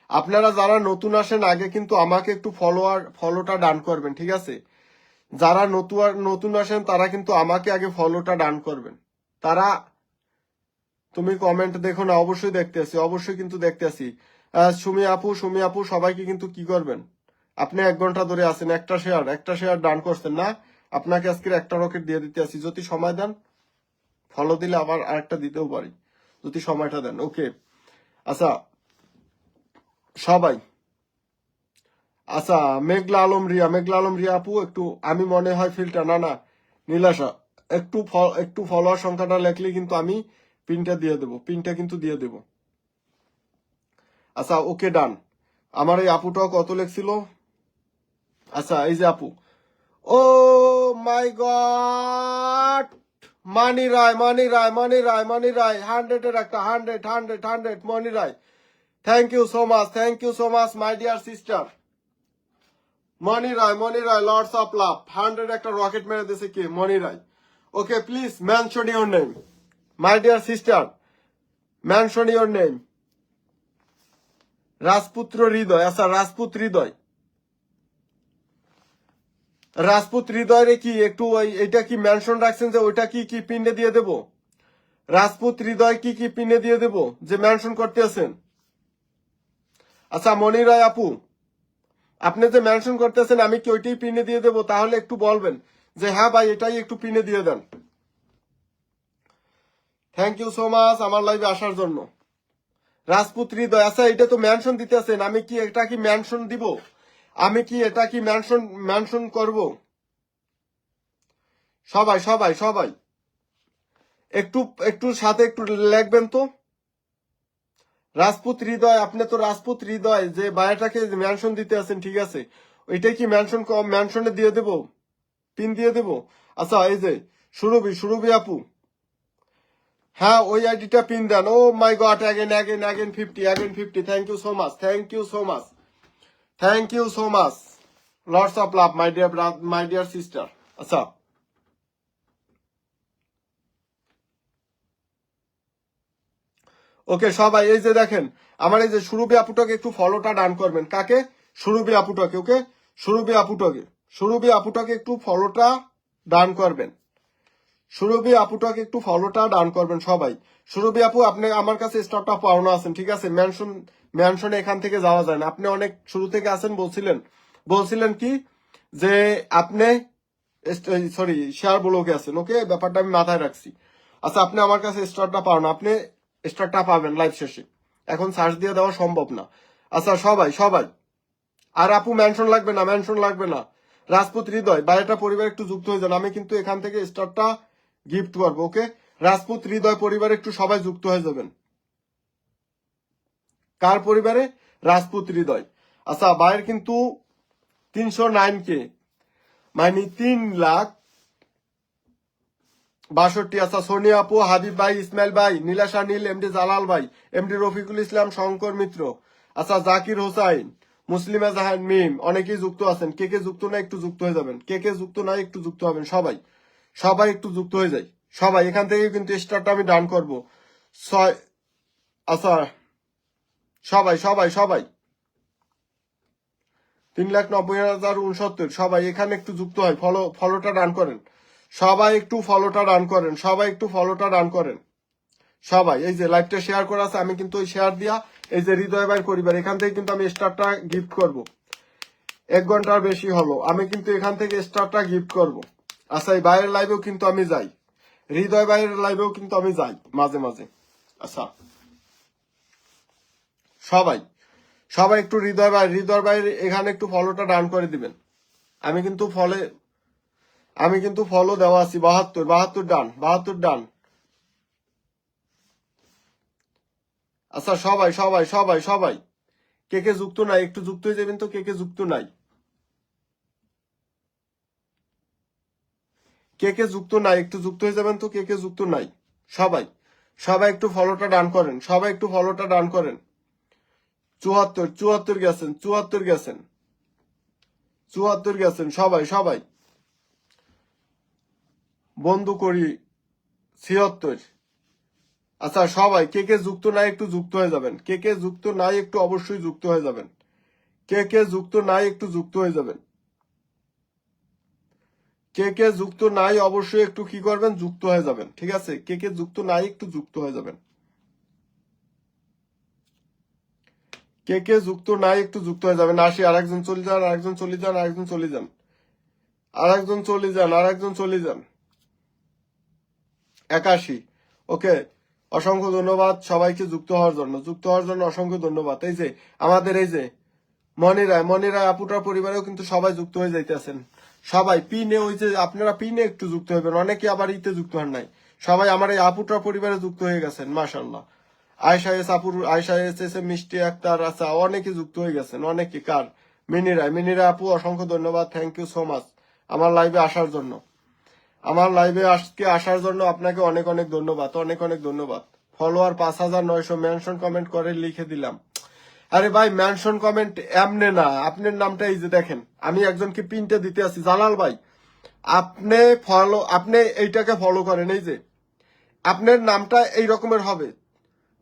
আপনারা যারা নতুন আসেন আগে কিন্তু আমাকে একটু ফলোটা ডান করবেন, ঠিক আছে? যারা নতুন আসেন তারা কিন্তু আমাকে আগে ফলোটা ডান করবেন। তারা, তুমি কমেন্ট দেখো না? অবশ্যই দেখতে আসি, অবশ্যই কিন্তু দেখতে আসি। সুমি আপু সবাইকে কিন্তু কি করবেন, আপনি 1 ঘন্টা ধরে আছেন, একটা শেয়ার ডান করছেন না? আপনাকে আজকের একটা রকেট দিয়ে দিতে আসি, যদি সময় দেন। ফলো দিলে আবার আরেকটা দিতেও পারি যদি সময়টা দেন। ওকে, আচ্ছা সবাই। আচ্ছা, মেঘলা আলম রিয়া আপু একটু, আমি মনে হয় ফিল্টার, না না নীলাশা, একটু ফলোয়ার সংখ্যাটা লেখলে কিন্তু আমি পিনটা দিয়ে দেবো, পিনটা কিন্তু দিয়ে দেবো। আচ্ছা, ওকে ডান। আমার এই আপুটাও কত লেখছিল? আচ্ছা, এই যে আপু, ও মাই গড, মানি রায় 100-এর একটা, 100 Moni Roy. Thank you so much my dear sister Moni Roy, lots of love. 100 একটা রকেট মেরে দিয়েছে কে? Moni Roy. Okay, please mention your name my dear sister, mention your name. Rajputra Hridoy, আচ্ছা রাজপুত হৃদয় কি একটু এটা কি মেনশন রাখছেন যে ওইটা কি কি পিনে দিয়ে দেব? রাজপুত হৃদয় কি কি পিনে দিয়ে দেব যে মেনশন করতে আছেন? আচ্ছা মনি রায় আপু, আপনি যে মেনশন করতেছেন আমি কি ওইটাই পিনে দিয়ে দেব? তাহলে একটু বলবেন যে হ্যাঁ ভাই এটাই একটু পিনে দিয়ে দেন। থ্যাংক ইউ সো মাচ আমার লাইভে আসার জন্য। রাজপুত হৃদয়, আচ্ছা এটা তো মেনশন দিতে আছেন, আমি কি এটা কি মেনশন দিব? আমি কি এটা কি মেনশন করব? সবাই সবাই সবাই একটু একটু সাথে একটু লিখবেন তো। রাজপুত হৃদয়, আপনি তো রাজপুত হৃদয় যে বায়োটাকে মেনশন দিতে আছেন, ঠিক আছে, ওইটাই কি মেনশনে দিয়ে দেব, পিন দিয়ে দেব? আচ্ছা, এই যে সুরভি আপু, হ্যাঁ ওই আইডিটা পিন দেন। Oh my god, again 50 thank you so much, thank you so much lords of love my dear sister. আচ্ছা, ওকে সবাই এই যে দেখেন আমার এই যে সুরভি আপুটাকে একটু ফলোটা ডান করবেন। কাকে? সুরভি আপুটাকে। ওকে, সুরভি আপুটাকে একটু ফলোটা ডান করবেন। সুরভি আপুটাকে একটু ফলোটা ডান করবেন সবাই। সুরভি আপু, আপনি আমার কাছে স্টকটা পাওনা আছেন, ঠিক আছে? মেনশনে এখান থেকে যাওয়া যায় না। আপনি অনেক শুরু থেকে আছেন, বলছিলেন কি যে আপনি সরি শেয়ার ব্লকে আছেন। ওকে, ব্যাপারটা আমি মাথায় রাখছি। আচ্ছা, আপনি আমার কাছে স্টারটা পান, আপনি স্টারটা পাবেন লাইভ শেষে, এখন সার্চ দিয়ে দেওয়া সম্ভব না। আচ্ছা সবাই আর আপু মেনশন লাগবে না। রাজপুত হৃদয় বাইরেটা পরিবার একটু যুক্ত হয়ে যান, আমি কিন্তু এখান থেকে স্টারটা গিফট করবো। ওকে, রাজপুত হৃদয় পরিবার একটু সবাই যুক্ত হয়ে যাবেন। কার পরিবারে? রাজপুত হৃদয়। আচ্ছা, বাইরের কিন্তু 309K, মানে 3,62,000। আচ্ছা, সোনিয়া আপু, হাবিব ভাই, ইসমাইল ভাই, নীলাশা নীল, এমডি জালাল ভাই, এমডি রফিকুল ইসলাম, শঙ্কর মিত্র, আচ্ছা জাকির হোসাইন, মুসলিমা জাহান মিম, অনেকেই যুক্ত আছেন। কে কে যুক্ত না একটু যুক্ত হয়ে যাবেন, কে কে যুক্ত না একটু যুক্ত হবেন। সবাই একটু যুক্ত হয়ে যায়। সবাই এখান থেকে কিন্তু স্টারটা আমি ডান করবো। ছয়, আচ্ছা সবাই 3,90,069। সবাই এখানে একটু যুক্ত হয়, ফলোটা ডান করেন। সবাই একটু ফলোটা ডান করেন। সবাই এই যে লাইভটা শেয়ার করা আছে, আমি কিন্তু ওই শেয়ার দিয়া এই যে হৃদয় ভাই পরিবার, এখান থেকে কিন্তু আমি স্টারটা গিফট করব। 1 ঘন্টার বেশি হলো, আমি কিন্তু এখান থেকে স্টারটা গিফট করব। আচ্ছা, এই বাইরের লাইভেও কিন্তু আমি যাই, হৃদয় ভাইয়ের লাইভেও কিন্তু আমি যাই মাঝে মাঝে। আচ্ছা, সবাই সবাই একটু হৃদয় ভাই এখানে একটু ফলোটা ডান করে দিবেন। আমি কিন্তু ফলো দেওয়া আছি 72 ডান 72 ডান। আচ্ছা সবাই কে কে যুক্ত নাই একটু যুক্ত হয়ে যাবেন তো, কে কে যুক্ত নাই, কে কে যুক্ত নাই একটু যুক্ত হয়ে যাবেন তো, কে কে যুক্ত নাই। সবাই সবাই একটু ফলোটা ডান করেন, সবাই একটু ফলোটা ডান করেন। 74 গেছেন, 74 গেছেন, 74 গেছেন। সবাই বন্ধু করি 76। আচ্ছা সবাই কে কে যুক্ত নাই একটু যুক্ত হয়ে যাবেন, কে কে যুক্ত নাই একটু অবশ্যই যুক্ত হয়ে যাবেন, কে কে যুক্ত নাই একটু যুক্ত হয়ে যাবেন, কে কে যুক্ত নাই অবশ্যই একটু কি করবেন যুক্ত হয়ে যাবেন। ঠিক আছে, কে কে যুক্ত নাই একটু যুক্ত হয়ে যাবেন, কে কে যুক্ত নাই একটু যুক্ত হয়ে যাবেন। আসি আরেকজন চলে যান, আরেকজন চলে যান, আরেকজন চলে যান, আরেকজন চলে যান, আরেকজন চলে যান। 81। ওকে, অসংখ্য ধন্যবাদ সবাইকে যুক্ত হওয়ার জন্য অসংখ্য ধন্যবাদ। এই যে আমাদের এই যে মনিরায় আপুটার পরিবারেও কিন্তু সবাই যুক্ত হয়ে যাইতেছেন। সবাই পিনে ওই যে আপনারা পিনে একটু যুক্ত হবেন, অনেকে আবার ইতে যুক্ত হন নাই। সবাই আমার এই আপুটার পরিবারে যুক্ত হয়ে গেছেন, মাশাআল্লাহ। আয়শা এস মিষ্টি আক্তার, আচ্ছা অনেকে যুক্ত হয়ে গেছেন, অনেকে। কার? মিনিরা আপু অসংখ্য ধন্যবাদ, থ্যাংক ইউ সো মাচ আমার লাইভে আসার জন্য। আমার লাইভে আজকে আসার জন্য আপনাকে অনেক অনেক ধন্যবাদ, অনেক অনেক ধন্যবাদ। ফলোয়ার 5900, মেনশন কমেন্ট করে লিখে দিলাম। আরে ভাই মেনশন কমেন্ট এমনে না, আপনার নামটা এই যে দেখেন, আমি একজনকে পিনটা দিতে আছি, জালাল ভাই আপনি এইটাকে ফলো করেন। এই যে আপনার নামটা এই রকমের হবে,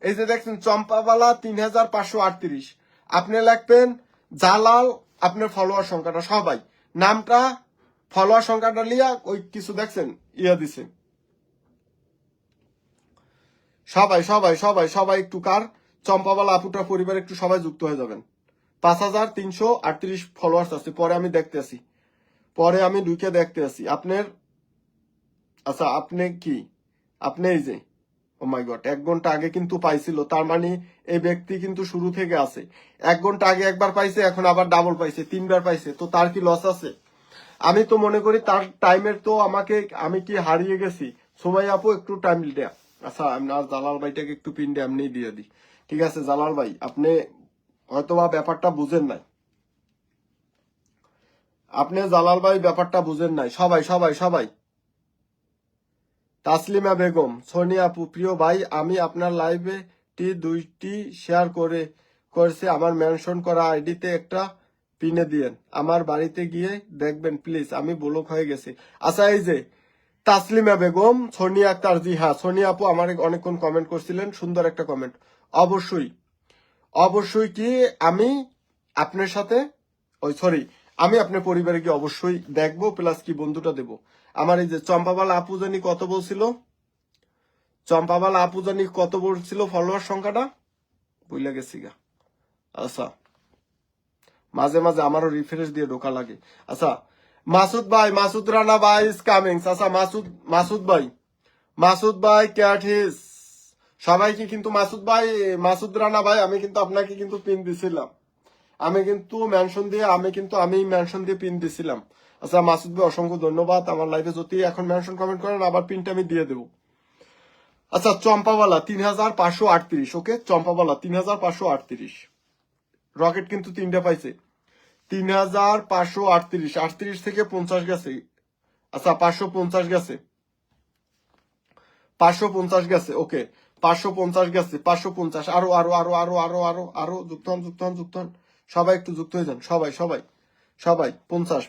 এই যে দেখছেন চম্পাওয়ালা 3538, আপনি লিখবেন জালাল, আপনার ফলোয়ার সংখ্যাটা সবাই নামটা ফলোয়ার সংখ্যাটা লিয়া ওই কিছু দেখছেন ইয়া দিছে। সবাই একটু কার চম্পাওয়ালা আপুটার পরিবার একটু সবাই যুক্ত হয়ে যাবেন। 5338 ফলোয়ার্স আছে, পরে আমি দেখতেছি, পরে আমি ঢুকে দেখতে আছি আপনার। আচ্ছা আপনি এই যে ও মাই গড 1 ঘন্টা আগে কিন্তু পাইছিল, তার মানে এই ব্যক্তি কিন্তু শুরু থেকে আছে। 1 ঘন্টা আগে একবার পাইছে, এখন আবার ডাবল পাইছে, 3বার পাইছে, তো তার কি লস আছে? আমি তো মনে করি তার টাইমের তো আমি কি হারিয়ে গেছি? সময় আপু একটু টাইম দেয়া। আচ্ছা আমি আর জালাল ভাইটাকে একটু পিনটা এমনি দিয়ে দিই। ঠিক আছে জালাল ভাই, আপনি হয়তোবা ব্যাপারটা বুঝেন নাই, আপনি জালাল ভাই ব্যাপারটা বুঝেন নাই। সবাই তাসলিমা বেগম, সোনিয়া আপু, প্রিয় ভাই আমি আপনার লাইভে দুইটি শেয়ার করেছি, আমার মেনশন করা আইডিতে একটা পিনে দিয়েন, আমার বাড়িতে গিয়ে দেখবেন প্লিজ, আমি ব্লক হয়ে গেছি। আচ্ছা এই যে তাসলিমা বেগম, সোনিয়া আক্তার, জি হ্যাঁ সোনিয়া আপু আমার অনেকক্ষণ কমেন্ট করছিলেন, সুন্দর একটা কমেন্ট। অবশ্যই কি আমি আপনার সাথে আমি আপনার পরিবারে গিয়ে অবশ্যই দেখবো, প্লাস কি বন্ধুটা দেব। আমার এই যে চম্পাবালা আপু জানি কত বলছিল ফলোয়ার সংখ্যাটা বুঝলে গেছি গা। আচ্ছা মাঝে মাঝে আমারও রিফ্রেশ দিয়ে ঢোকা লাগে। আচ্ছা মাসুদ রানা ভাই ইজ কামিং। আচ্ছা মাসুদ ভাই ক্যাট হিস, সবাইকে কিন্তু মাসুদ রানা ভাই আমি কিন্তু আপনাকে কিন্তু পিন দিছিলাম, আমি কিন্তু মেনশন দিয়ে পিন দিছিলাম। আচ্ছা মাসুদ ভাই অসংখ্য ধন্যবাদ, আমার লাইভে যদি এখন মেনশন কমেন্ট করেন আবার পিনটা আমি দিয়ে দেবো। আচ্ছা চম্পাওয়ালা 3538, ওকে চম্পাওয়ালা 3538, রকেট কিন্তু 3টা পাইছে। 3538, 38 থেকে 50 গেছে। আচ্ছা 550 গেছে, 550 গেছে, ওকে 550 গেছে, 550 আরো যুক্ত হন সবাই একটু যুক্ত হয়ে যান, সবাই 50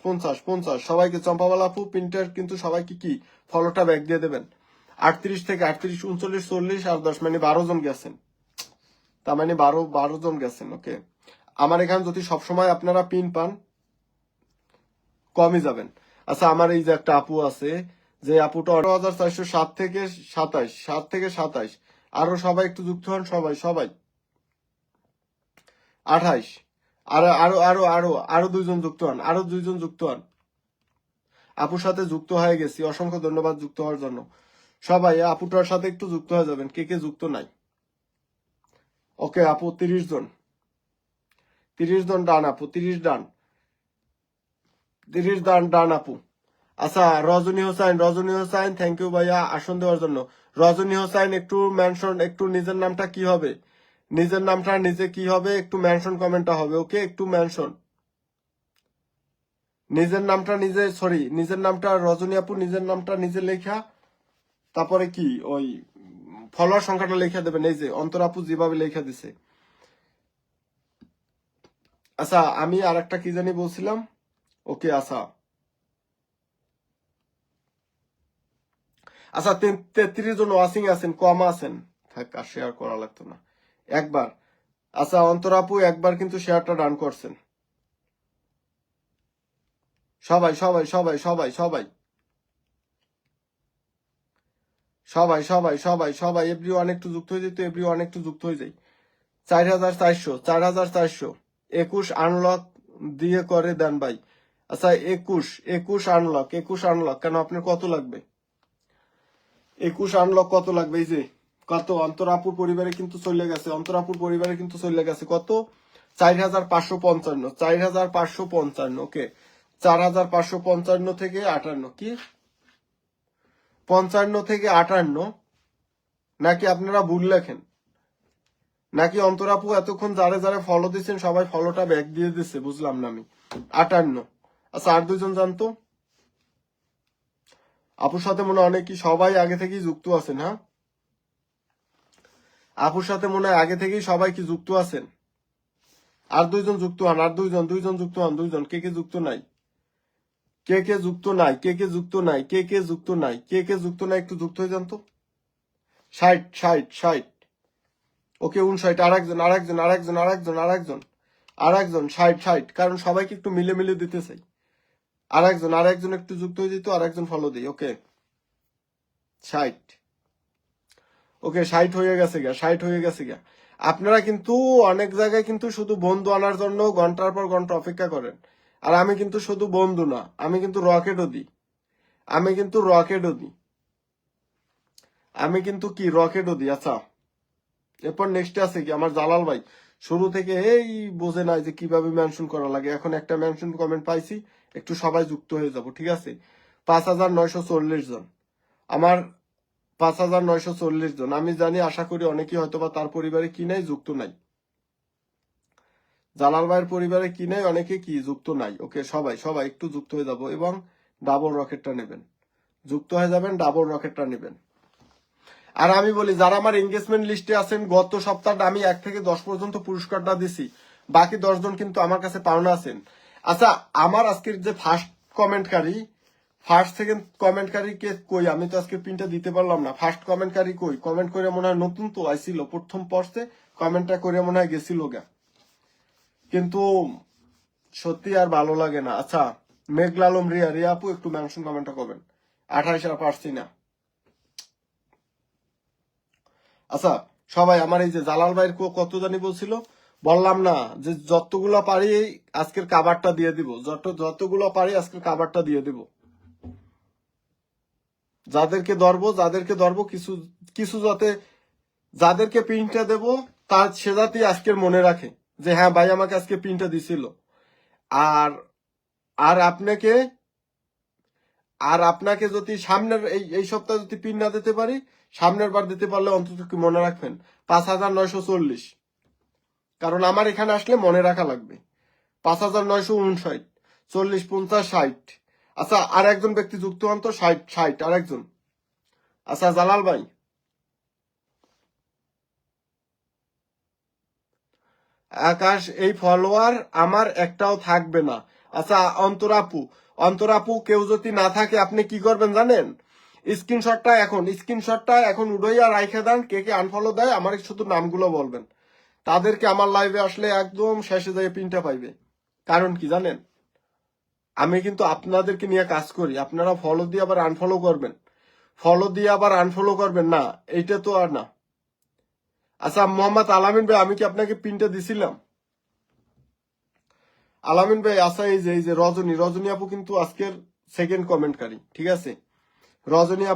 সবাইকে চম্পাওয়ালা আপু প্রিন্টার কিন্তু সবাইকে কি ফলোটা ব্যাক দিয়ে দেবেন। 38 থেকে 38, 39, 40 আর 10 মানে 12 জন গেছেন, তার মানে 12 জন গেছেন। ওকে আমার এখানে যদি সবসময় আপনারা পিন পান কমই যাবেন। আচ্ছা আমার এই যে একটা আপু আছে, যে আপুটা 18,407 থেকে 27, আরো সবাই একটু যুক্ত হন, সবাই 28, আরো 2জন যুক্ত হন, আপুর সাথে যুক্ত হয়ে গেছি, অসংখ্য ধন্যবাদ যুক্ত হওয়ার জন্য। সবাই আপুটার সাথে একটু যুক্ত হয়ে যাবেন, কে যুক্ত নাই। ওকে আপু 30 জন, 30 জন ডান আপু, 30 ডান, 30 ডান আপু। আচ্ছা রজনী হোসাইন, থ্যাংক ইউ ভাইয়া আসন দেওয়ার জন্য। রজনী হোসাইন একটু মেনশন, একটু নিজের নামটা কি হবে, নিজের নামটা নিজে কি হবে, একটু মেনশন কমেন্টটা হবে, ওকে একটু মেনশন নিজের নামটা নিজে, সরি নিজের নামটা রজনী আপু নিজের নামটা নিজে লেখা, তারপরে কি ওই ফলোয়ার সংখ্যাটা লেখা দেবেন, এই যে অন্তর আপু যেভাবে লেখা দিছে। আচ্ছা আমি আর একটা কি জানি বলছিলাম, ওকে আচ্ছা আচ্ছা 33 জন ওয়াচিং আছেন, কম আছেন, থাক আর শেয়ার করা লাগতো না একবার। আচ্ছা অন্তর আপু একবার কিন্তু শেয়ারটা ডান করছেন, সবাই সবাই সবাই সবাই সবাই সবাই সবাই সবাই সবাই এভরিওয়ান একটু যুক্ত হয়ে যেত, এভরিওয়ান একটু যুক্ত হয়ে যায়। 4400, 4400, 21 আনলক দিয়ে করে দেন ভাই। আচ্ছা 21 আনলক, 21 আনলক কেন আপনার কত লাগবে, 21 আনলক কত লাগবে, এই যে কত অন্তরাপুর পরিবারে কিন্তু চলে গেছে, অন্তরাপুর পরিবারে কিন্তু চলে গেছে কত, 4555, 4555, ওকে 4555 থেকে 58, কি 55 থেকে 58, নাকি আপনারা ভুল লেখেন, নাকি অন্তরাপু এতক্ষণ যারে যারে ফলো দিচ্ছেন সবাই ফলোটা ব্যাক দিয়ে দিচ্ছে, বুঝলাম না আমি। 58, আচ্ছা আর দুজন জানতো, আপুর সাথে মনে হয় অনেক সবাই আগে থেকেই যুক্ত আছেন, হ্যাঁ আপুর সাথে মনে হয় আগে থেকেই সবাই কি যুক্ত আছেন, আর দুইজন যুক্ত হন, আর দুইজন যুক্ত হন, দুইজন, কে কে যুক্ত নাই, কে কে যুক্ত নাই, কে কে যুক্ত নাই, কে কে যুক্ত নাই, কে কে যুক্ত নাই একটু যুক্ত হয়ে যান তো। 60 60 60, ওকে 59, আরেকজন 60 60, কারণ সবাইকে একটু মিলে মিলে দিতে চাই। আরেকজন একটু যুক্ত হয়ে যেত, আরেকজন ফলো দিই, ওকে 60, ওকে 60 হয়ে গেছে গা, 60 হয়ে গেছে গা। আপনারা কিন্তু অনেক জায়গায় কিন্তু শুধু বন্ধু আনার জন্য ঘন্টার পর ঘন্টা অপেক্ষা করেন, আর আমি কিন্তু শুধু বন্ধু না, আমি কিন্তু রকেটও দিই, আমি কিন্তু রকেটও দিই, আমি কিন্তু কি রকেটও দিই। আচ্ছা এরপর নেক্সটে আছে কি আমার জালাল ভাই, শুরু থেকে এই বোঝে নাই যে কিভাবে মেনশন করা লাগে, এখন একটা মেনশন কমেন্ট পাইছি, একটু সবাই যুক্ত হয়ে যাব, ঠিক আছে। 5940 জন, আমার 5940 জন, আমি জানি আশা করি অনেকেই হয়তো বা তার পরিবারে কি নাই, যুক্ত নাই, জালাল ভাইয়ের পরিবারে কি নাই, অনেকে কি যুক্ত নাই, ওকে সবাই সবাই একটু যুক্ত হয়ে যাব এবং ডাবল রকেটটা নেবেন, যুক্ত হয়ে যাবেন, ডাবল রকেটটা নেবেন। আর আমি বলি যারা আমার এঙ্গেজমেন্ট লিস্টে আছেন, গত সপ্তাহটা আমি 1 থেকে 10 পর্যন্ত পুরস্কারটা দিছি, বাকি 10 জন কিন্তু আমার কাছে পাওনা আছেন। আচ্ছা আমার আজকের যে ফার্স্ট সেকেন্ড কমেন্টকারী কে কই, আমি তো আজকে পিনটা দিতে পারলাম না, ফার্স্ট কমেন্টকারী কই, কমেন্ট করে মনে হয় নতুন তো আইছিল, প্রথম পর্সে কমেন্টটা করে মনে হয় গেছিল গা, কিন্তু সত্যি আর ভালো লাগে না। আচ্ছা মেঘলা আলম রিয়া আপু একটু মেনশন কমেন্টটা করবেন, 28 আর পারছি না। আচ্ছা সবাই আমার এই যে জালাল ভাইয়ের কত জানি বলছিল, বললাম না যে যতগুলা পারি আজকের কাবারটা দিয়ে দিব, যতগুলো পারি আজকের কাবারটা দিয়ে দিব, যাদেরকে ধরবো কিছু কিছু যাতে, যাদেরকে পিনটা দেব তার সে যাতে আজকের মনে রাখে যে হ্যাঁ ভাই আমাকে আজকে পিনটা দিছিল। আর আর আপনাকে আর আপনাকে যদি সামনের এই সপ্তাহে যদি পিন না দিতে পারি, সামনের বার দিতে পারলে অন্তত কি মনে রাখবেন 5940, কারণ আমার এখানে আসলে মনে রাখা লাগবে 5959, 40 50 60। আচ্ছা আর একজন ব্যক্তি যুক্ত হন তো, 60 60 আর একজন। আচ্ছা জালাল ভাই, আকাশ এই ফলোয়ার আমার একটাও থাকবে না। আচ্ছা অন্তরাপু কেউ যদি না থাকে আপনি কি করবেন জানেন, স্ক্রিনশটটা এখন উড়াইয়া রাইখে দেন, কে কে আনফলো দেয় আমার শুধু নামগুলো বলবেন, তাদেরকে আমার লাইভে আসলে একদম শেষে যায় পিনটা পাইবে। কারণ কি জানেন, আমি কিন্তু আপনাদেরকে নিয়ে কাজ করি, আপনারা ফলো দিয়ে আবার আনফলো করবেন, ফলো দিয়ে আবার আনফলো করবেন না, এইটা তো আর না। আচ্ছা মোহাম্মদ আলামিন ভাই আমি কি আপনাকে পিনটা দিছিলাম, আলামিন ভাই? আচ্ছা এই যে রজনী আপু কিন্তু আজকের সেকেন্ড কমেন্টকারী, ঠিক আছে, রজনী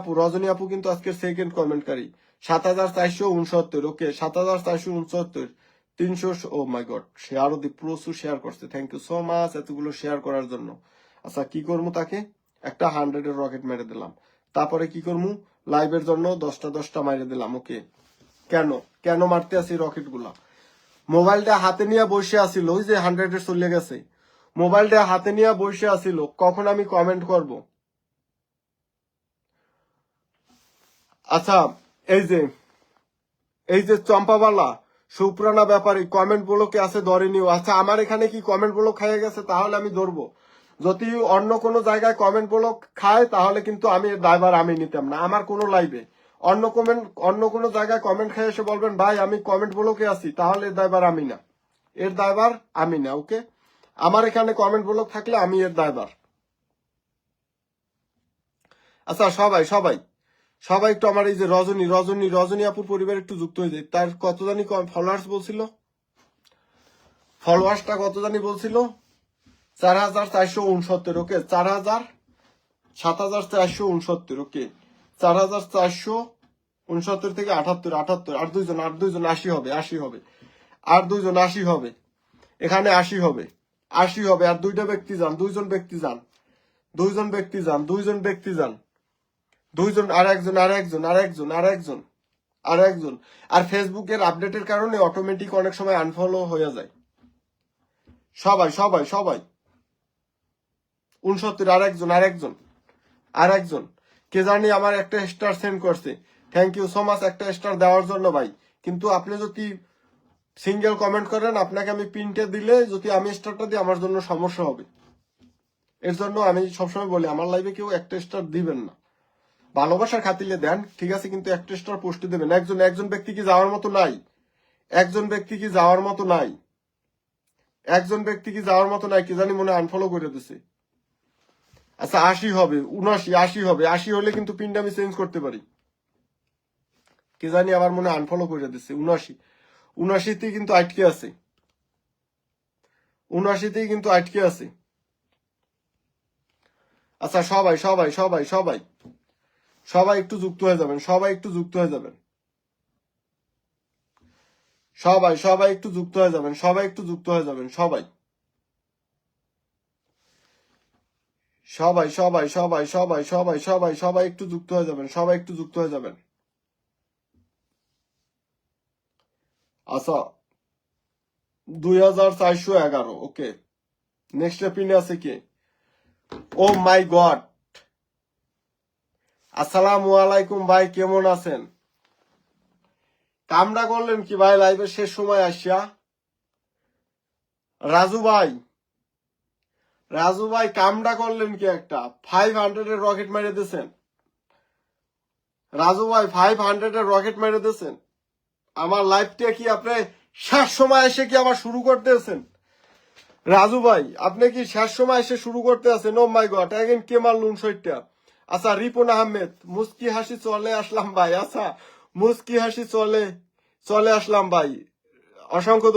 আপু কিন্তু আজকের second কমেন্টকারী, 7469, okay 7469, 300, O my god, শেয়ারও প্রচুর শেয়ার করছে, থ্যাংক ইউ সো মাচ এতগুলো শেয়ার করার জন্য। আচ্ছা কি করবো, তাকে একটা 100-এর রকেট মেরে দিলাম। তারপরে কি করবো, লাইভের জন্য 10টা মাইরে দিলাম। ওকে, কেন কেন মারতে আসি রকেট গুলা? মোবাইলটা হাতে নিয়ে বসে আসিল, ওই যে 100-এর চলে গেছে, মোবাইলটা হাতে নিয়ে বসে আসিল, কখন আমি কমেন্ট করব? আচ্ছা এই যে চম্পাওয়ালা সুপ্রানা ব্যাপারী কমেন্ট ব্লকে আছে, ধরেনিও। আচ্ছা আমার এখানে কি কমেন্ট ব্লক খাইয়ে গেছে? তাহলে আমি ধরবো। যদি অন্য কোনো জায়গায় কমেন্ট ব্লক খায় তাহলে কিন্তু আমি এর দায়ভার আমি নিতাম না। আমার কোনো লাইভে অন্য কোনো জায়গায় কমেন্ট খাইয়ে এসে বলবেন ভাই আমি কমেন্ট ব্লকে আছি, তাহলে এর দায়ভার আমি না, এর দায়ভার আমি না। ওকে, আমার এখানে কমেন্ট ব্লক থাকলে আমি এর দায়ভার। আচ্ছা সবাই সবাই সবাই একটু আমার এই যে রজনী আপুর পরিবার একটু যুক্ত হয়ে যায়। তার কত জানি ফলোয়ার্স বলছিল, ফলোয়ার্সটা কত জানি বলছিল 4,469। ওকে 7,469। ওকে 4,469 থেকে 78 আর দুইজন 80 হবে, 80 হবে, আর দুইজন 80 হবে, এখানে 80 হবে, 80 হবে। আর দুইজন ব্যক্তি যান, দুইজন, আর একজন। আর ফেসবুকের আপডেটের কারণে অটোমেটিক অনেক সময় আনফলো হয়ে যায়। সবাই 69, আর একজন কে জানি আমার একটা স্টার সেন্ড করছে, থ্যাংক ইউ সো মাচ একটা স্টার দেওয়ার জন্য ভাই। কিন্তু আপনি যদি সিঙ্গেল কমেন্ট করেন, আপনাকে আমি পিনটা দিলে যদি আমি স্টারটা দিই আমার জন্য সমস্যা হবে। এর জন্য আমি সবসময় বলি আমার লাইভে কেউ একটা স্টার দিবেন না, ভালোবাসার খাতিলে দেন ঠিক আছে, কিন্তু একটা স্টার পোস্টে দেবেন। একজন ব্যক্তি কি যাওয়ার মতো নাই? একজন ব্যক্তি কি যাওয়ার মতো নাই? কি জানি মনে আনফলো করে দিছে। আচ্ছা 80 হবে, 79, 80 হবে, 80 হলে কিন্তু পিনটা আমি চেঞ্জ করতে পারি। কি জানি আবার মনে আনফলো করে দিচ্ছে। 79 কিন্তু আটকে আছে, 79 কিন্তু আটকে আছে। আচ্ছা সবাই একটু যুক্ত হয়ে যাবেন, সবাই একটু যুক্ত হয়ে যাবেন, সবাই একটু যুক্ত হয়ে যাবেন, সবাই একটু যুক্ত হয়ে যাবেন, সবাই একটু যুক্ত হয়ে যাবেন, সবাই একটু যুক্ত হয়ে যাবেন। আচ্ছা 2411। ওকে নেক্সট পিনে আছে কে? ও মাই গড, আসসালামু আলাইকুম ভাই, কেমন আছেন? কামটা করলেন কি ভাই লাইভের শেষ সময় আসিয়া? রাজু ভাই কামটা করলেন কি? একটা 500-এর রকেট মেরে দিয়েছেন রাজু ভাই, 500-এর রকেট মেরে দিয়েছেন। আমার লাইভটা কি আপনি শেষ সময় এসে কি আবার শুরু করতেছেন? রাজু ভাই আপনি কি শেষ সময় এসে শুরু করতে আছেন? ও মাই গড, এগেন কে মারলুন 60টা। আচ্ছা রিপন আহমেদ, মুস্কি হাসি চলে আসলাম ভাই। আচ্ছা মুস্কি হাসি চলে আসলাম ভাই, অসংখ্য